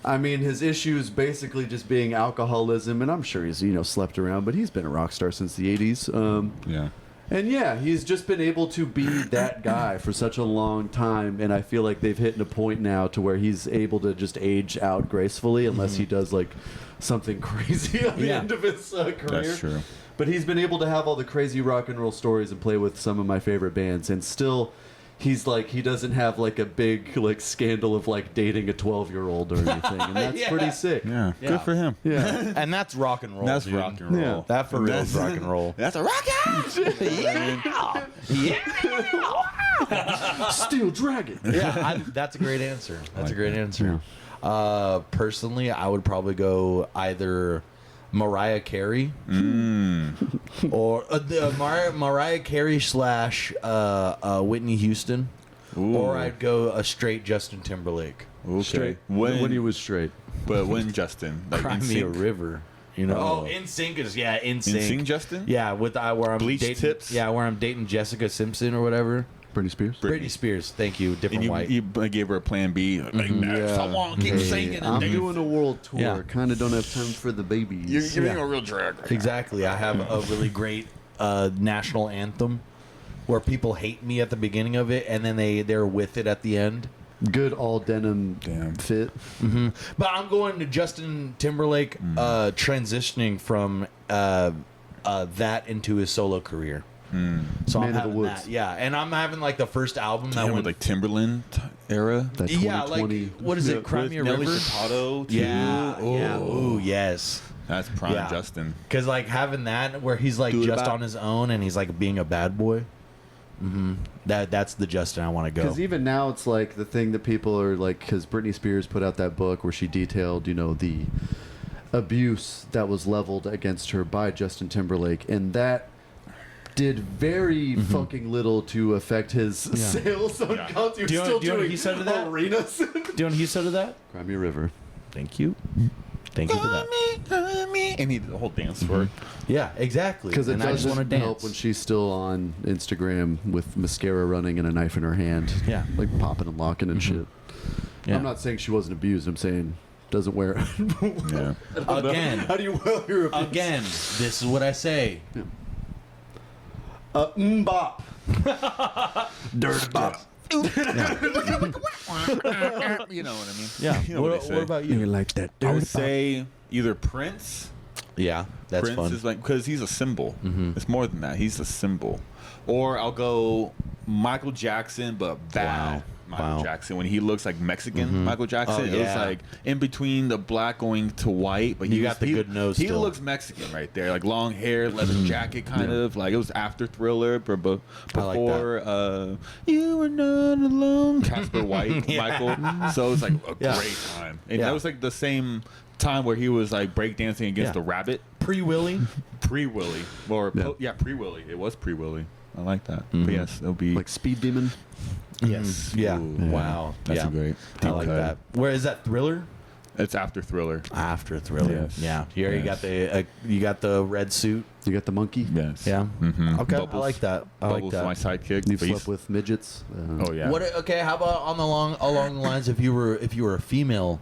I mean, his issues basically just being alcoholism, and I'm sure he's slept around, but he's been a rock star since the 80s. Yeah. And yeah, he's just been able to be that guy for such a long time, and I feel like they've hit a point now to where he's able to just age out gracefully, unless he does like something crazy at the end of his career. That's true. But he's been able to have all the crazy rock and roll stories and play with some of my favorite bands, and still he's like he doesn't have like a big like scandal of like dating a 12-year-old or anything, and that's pretty sick. Yeah, Yeah. good for him. Yeah. And that's rock and roll. That's dude. rock and roll. Yeah. That for real is rock and roll. That's a rock Steel Dragon. Yeah, that's a great answer. That's a great answer. Personally, I would probably go either Mariah Carey or Mariah Carey slash Whitney Houston, or I'd go a straight Justin Timberlake. Okay. Straight. When When he was straight. but when Justin, like Cry in me a sync. river. You know? Oh, NSYNC is In sync, Justin. Yeah, with where I'm Bleach dating, tips? Yeah, where I'm dating Jessica Simpson or whatever. Britney Spears. Britney Spears. Thank you. Different And you, white. you gave her a plan B. Like, Yeah. someone keep singing. And I'm then doing a world tour. Yeah. Kind of don't have time for the babies. you're being a real drag. Right Exactly. I have a really great national anthem where people hate me at the beginning of it, and then they're with it at the end. Good all denim Damn. fit. But I'm going to Justin Timberlake transitioning from that into his solo career. So Man I'm of the having Woods. that. Yeah, and I'm having like the first album that Now with went like Timberland era. That yeah, 2020. like what is it? Cry With Me a Nelly River. Furtado, too. Yeah, yeah. Oh. Ooh, yes. That's prime Yeah. Justin. Because like having that where he's like Do it just about- on his own and he's like being a bad boy. That's the Justin I want to go. Because even now, it's like the thing that people are like, because Britney Spears put out that book where she detailed, you know, the abuse that was leveled against her by Justin Timberlake, and that did very fucking little to affect his sales on concerts. He was Do you know- still do you know what doing he said to that? arenas. Do you know what he said to that? Cry Me a River. Thank you. Thank you for that. And he did the whole dance for it. Yeah, exactly. Because it and I just want to doesn't dance. help when she's still on Instagram with mascara running and a knife in her hand. Yeah. Like popping and locking and shit. Yeah. I'm not saying she wasn't abused. I'm saying doesn't wear it. Yeah. Again, How do you well your abuse? again, this is what I say. Bop. Dirt bop. You know what I mean? Yeah. You know what they say. What about you? like that I would say either Prince. Yeah, that's Prince fun. is like, because he's a symbol. It's more than that. He's a symbol. Or I'll go Michael Jackson, but bad Wow. Michael Wow. Jackson. When he looks like Mexican Michael Jackson, Oh, it was yeah. like in between the black going to white. But You got the good nose He still. looks Mexican right there, like long hair, leather jacket, kind of like it was after Thriller, but I like before You Were Not Alone, Casper White, Yeah. Michael. So it was like a Yeah. great time, and Yeah. that was like the same time where he was like breakdancing against Yeah. the rabbit. Pre-Willy. Pre-Willy. Or, Yeah. pre-Willy. It was pre-Willy. I like that. But yes, it'll be... Like Speed Demon. yes. Yeah. Ooh, Wow. That's yeah. a great... I like deep cut. that. Where is that? Thriller? It's after Thriller. After Thriller. Yes. Yeah. Here you got Yes. you got the red suit. You got the monkey. Yes. Yeah. Mm-hmm. Okay. I like that. I like Bubbles, that. my sidekick. You've but he's- slept with midgets. Oh, yeah. What? Okay. How about along the lines if you were a female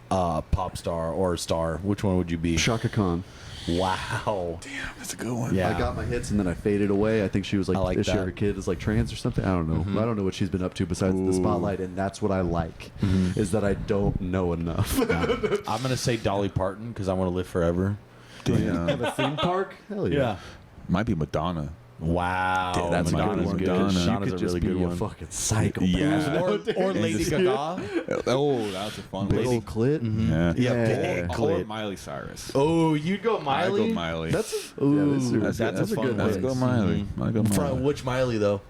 pop star or star, which one would you be? Shaka Khan. Wow. Damn, that's a good one. Yeah. I got my hits and then I faded away. I think she was like, I like is she that. her kid is like trans or something? I don't know. I don't know what she's been up to besides the spotlight, and that's what I like is that I don't know enough. I'm gonna say Dolly Parton because I want to live forever. Damn. a theme park? Hell yeah. Might be Madonna. Wow. Dude, that's Madonna's a good good. one. Madonna. You Madonna's could a just really be good a one. fucking psycho. Yeah. Or Lady Gaga. Oh, that was a fun Big one. old clit. Yeah. Yeah. Or Miley Cyrus. Oh, you'd go Miley. I go Miley. That's Ooh, yeah, that's a fun good one. Let's go Miley. I go Miley. Which Miley though?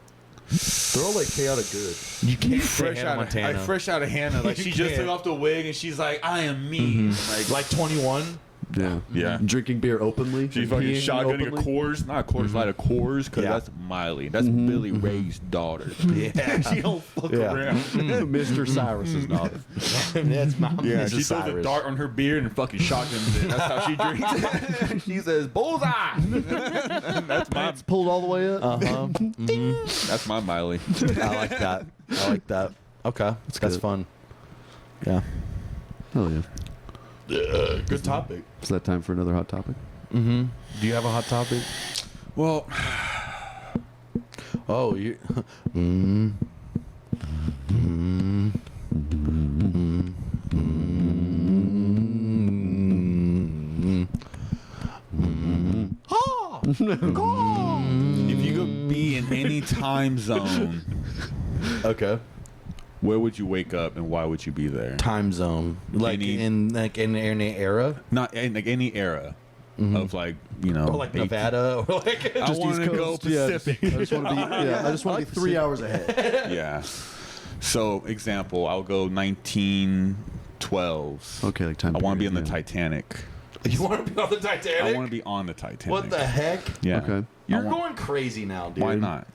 They're all like chaotic good. You can't Fresh say Hannah out, Montana. fresh out of Hannah. Like she just can't. took off the wig and she's like, I am me. like 21. Yeah. Yeah. Drinking beer openly. She's and fucking peeing shotgunning a openly. Coors, not a Coors Light, a Coors, because Yeah. that's Miley. That's Billy Ray's daughter. Yeah. She don't fuck Yeah. around. Mr. Cyrus's daughter. That's my Yeah, Mrs. she throws a Cyrus. dart on her beard and fucking shotguns it. That's how she drinks. She says, bullseye. That's my Pulled all the way up. that's my Miley. I like that. I like that. Okay, that's good. fun. Yeah. Hell yeah. Good topic. Is that time for another hot topic? Mm-hmm. Do you have a hot topic? Well, Oh, you. if you could be in any time zone Okay. Where would you wake up and why would you be there? Time zone, like Any- in any era, Not in like any era of like or like 18 Nevada, or like I want to go Pacific. I just want to be. Yeah, I just want to be 3 hours ahead. Yeah. So example, I'll go 1912s. Okay, like time. Oh, I want to be period, on the yeah. Titanic. You want to be on the Titanic? I want to be on the Titanic. What the heck? Yeah. Okay. You're I want- going crazy now, dude. Why not?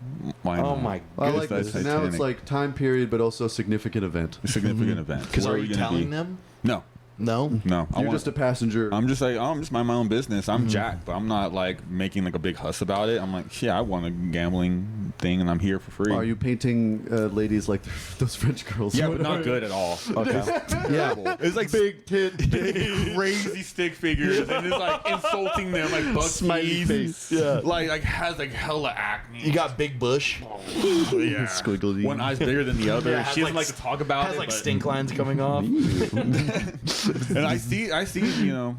Why Oh not? my I goodness. like That's this. Now it's Titanic. like time period, but also significant event. A significant event. Because Where are we you gonna telling be? them? No. No. No. You're just a passenger. I'm just like, oh, I'm just mind my own business. I'm Jack, but I'm not like making like a big fuss about it. I'm like, yeah, I want a gambling thing, and I'm here for free. Are you painting ladies like those French girls? Yeah, but not good at all. Okay. Yeah, it's like big tit, big crazy stick figures, and it's like insulting them, like buck Smiley teeth. face. Yeah. like has like hella acne. You got Big Bush. yeah. Squiggly. One eye's bigger than the other. Yeah, has she doesn't like like to talk about Has it. like but- stink lines coming off. and I see, you know,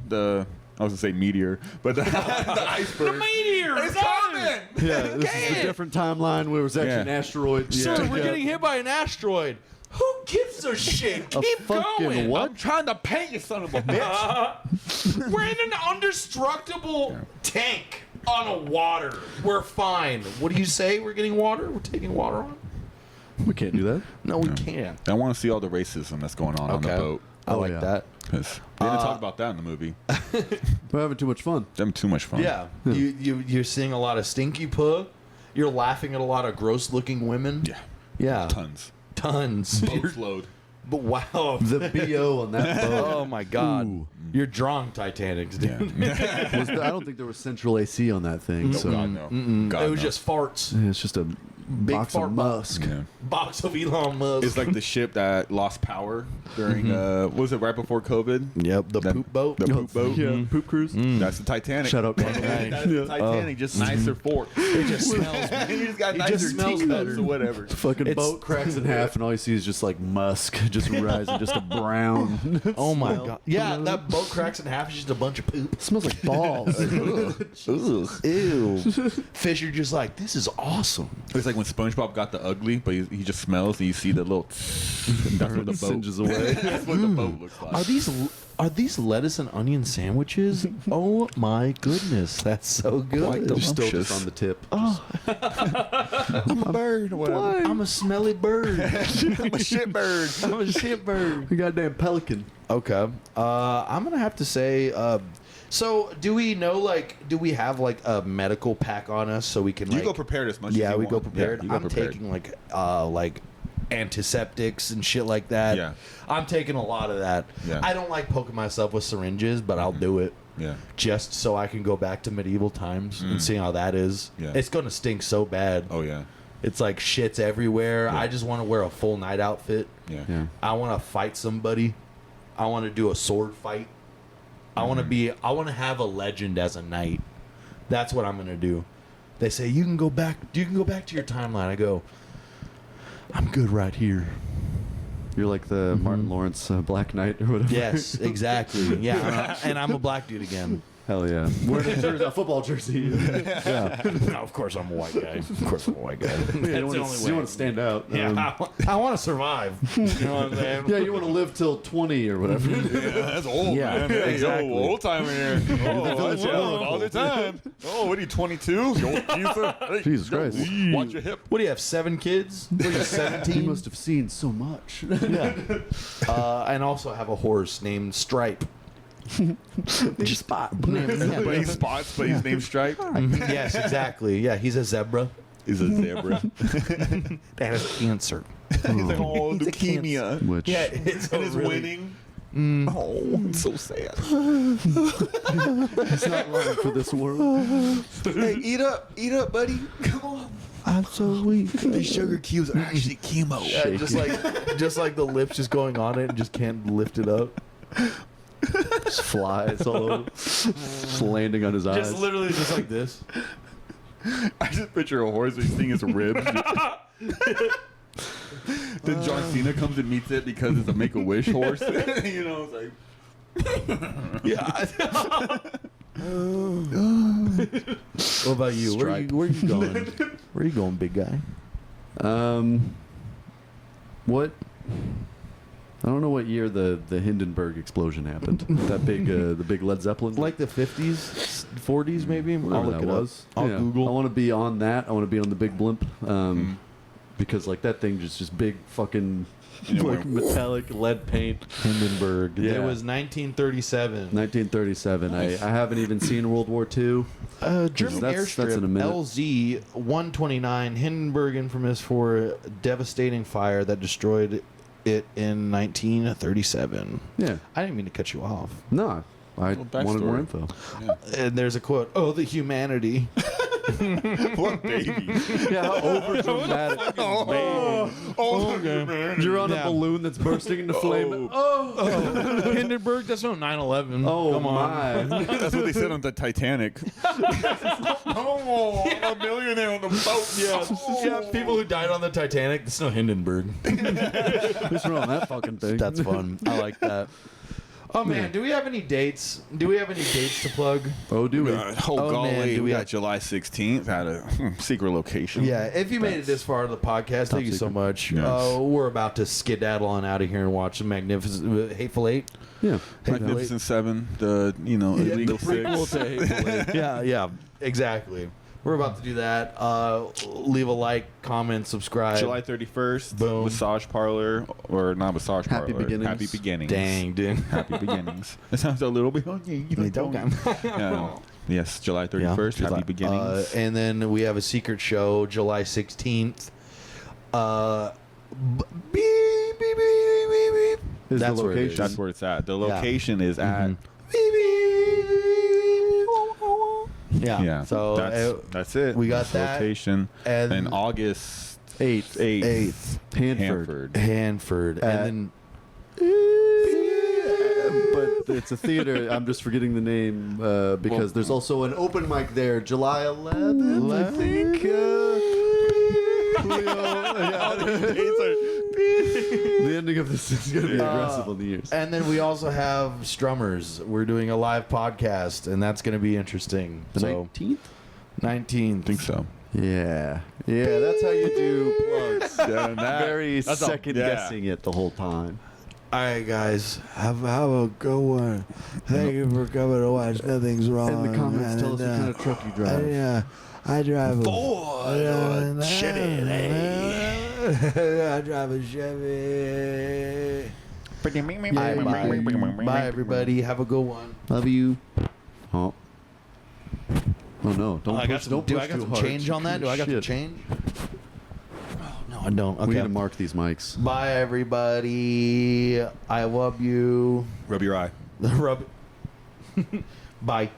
I was gonna say meteor, but the iceberg. Meteor. It's coming. Yeah, this is a different timeline where it was actually Yeah. an asteroid. Sir, Yeah. we're getting hit by an asteroid. Who gives a shit? Keep fucking going. what? I'm trying to paint you, son of a bitch. We're in an indestructible tank on a water. We're fine. What do you say? We're getting water? We're taking water on? We can't do that. No, we can't. I want to see all the racism that's going on the boat. I Oh, like yeah. that. 'Cause they didn't talk about that in the movie. We're having too much fun. Them too much fun. Yeah. You're seeing a lot of stinky poo. You're laughing at a lot of gross looking women. Yeah. Yeah. Tons. Tons. Boats load. But wow. The BO on that boat. Oh my God. Ooh. You're drawing Titanics, dude. Yeah. I don't think there was central AC on that thing. Oh, So God, no. God, It was no. just farts. Yeah, it's just a Big box fart of box. musk. Yeah. Box of Elon Musk. It's like the ship that lost power during, what was it, right before COVID? Yep, the That- poop boat. The poop boat. Yeah, poop cruise. That's the Titanic. Shut up. That's the Titanic, just nicer fork. It just smells. You just got It nicer just smells teacups better. or whatever. Fucking It's- boat cracks in half, and all you see is just like musk, just rising, just a brown. Oh my smell. God. Yeah, that boat cracks in half. It's just a bunch of poop. It smells like balls. Ew. Fish are just like, this is awesome. It's like when SpongeBob got the ugly, but he just smells and you see the little. That's what the boat Singes away. That's what the boat looks like. Are these lettuce and onion sandwiches? Oh my goodness, that's so good. You're still Delicious. just on the tip. I'm a bird or whatever. I'm a smelly bird. I'm a shit bird. I'm a shit bird. You goddamn pelican. Okay. I'm gonna have to say. So, do we know? Like, do we have like a medical pack on us so we can? You like, go prepared as much as you Yeah, we want. go prepared. Yeah, you go I'm prepared. taking like antiseptics and shit like that. Yeah. I'm taking a lot of that. Yeah. I don't like poking myself with syringes, but I'll do it. Yeah. Just so I can go back to medieval times and see how that is. Yeah. It's gonna stink so bad. Oh yeah. It's like shit's everywhere. Yeah. I just want to wear a full night outfit. Yeah. Yeah. I want to fight somebody. I want to do a sword fight. I want to have a legend as a knight. That's what I'm gonna do. They say you can go back to your timeline. I go, I'm good right here. You're like the Martin Lawrence Black Knight or whatever. Yes, exactly. Yeah, and I'm a black dude again. Hell yeah. Wearing a football jersey. Yeah. No, of course I'm a white guy. Of course I'm a white guy. Yeah, That's you the want only way. to stand out. Yeah, I want to survive. You know what I'm saying? Yeah, you want to live till 20 or whatever. Yeah, that's old, Yeah, man. Hey, exactly. yo, old timer here. Oh, all the time. Oh, what are you, 22? You old geezer? Hey, Jesus Christ. Watch your hip. What do you have? 7 kids? What are you, You 17? must have seen so much. Yeah. And also have a horse named Stripe. Just spot. But he spots, but his name's Stripe. Yes, exactly. Yeah, he's a zebra. He's a zebra. That has cancer. He's like, oh, He's a leukemia. Which Yeah, it's And he's really, winning. Oh, it's so sad. is not long for this world. Hey, eat up, buddy. Come on. I'm so weak. These sugar cubes are actually chemo. Yeah, just like the lips just going on it and just can't lift it up. Just flies all over. Just landing on his eyes. Just literally just like this. I just picture a horse and seeing his ribs. Then John Cena comes and meets it because it's a Make-A-Wish horse. You know, it's like, Yeah. What about you? Where are you going? Where are you going, big guy? What? I don't know what year the Hindenburg explosion happened. That big, the big Led Zeppelin. Like the 50s, 40s maybe. I'll Whatever look that it up. was. I'll Yeah. Google. I want to be on that. I want to be on the big blimp. Because like that thing just big fucking like metallic lead paint. Hindenburg. Yeah. It was 1937. 1937. I haven't even seen World War II. German That's airstrip in a minute. LZ 129. Hindenburg infamous for a devastating fire that destroyed it in 1937. Yeah. I didn't mean to cut you off. No. I backstory. wanted more info. And there's a quote. Oh, the humanity. What baby? Yeah, how over dramatic. You're on a balloon that's bursting into flame. Hindenburg. That's not 9/11. Oh Come on. my. That's what they said on the Titanic. A millionaire on the boat. Yeah, people who died on the Titanic. That's no Hindenburg. What's wrong with that fucking thing? That's fun. I like that. Oh man, do we have any dates? Do we have any dates to plug? Oh, do we? Man, do we we got have- July 16th at a secret location. Yeah, if you made it this far to the podcast, thank you so secret. much. Yes. We're about to skedaddle on out of here and watch the Magnificent Hateful Eight. Yeah. Magnificent Seven, the illegal prequel six. to Hateful Eight. Yeah, exactly. We're about to do that. Leave a like, comment, subscribe. July 31st, Boom. massage parlor, or not massage Happy parlor. beginnings. Happy beginnings. Dang, dude. Happy beginnings. That sounds a little bit. Yeah. Yes, July 31st. July- Happy beginnings. And then we have a secret show July 16th. Beep, beep, beep, beep, beep. Is the That's where it location. is. That's where it's at. The location is at. Mhm. Yeah. Yeah. So that's it. we got That's the that. location. And And August 8th. 8th. Hanford. Hanford, At- and But it's a theater. I'm just forgetting the name because there's also an open mic there, July 11th, I think. The ending of this is going to be aggressive on the ears. then we also have Strummers. We're doing a live podcast, and that's going to be interesting. The So 19th? 19th. I think so. Yeah. Yeah, that's how you do plugs. Yeah, Very that's all- second guessing it the whole time. All right, guys. Have a good one. Thank you for coming to watch Nothing's Wrong. In the comments, tell us what kind of truck you drive. I drive a Ford, Chevy. I drive a Chevy. Bye, everybody. Have a good one. Love you. Oh. Oh no! Don't I got push, some, don't do push I got too some hard. change on that? Do I got some Shit. change? Oh, no, I don't. We need Okay. to mark these mics. Bye, everybody. I love you. Rub your eye. Rub. Bye.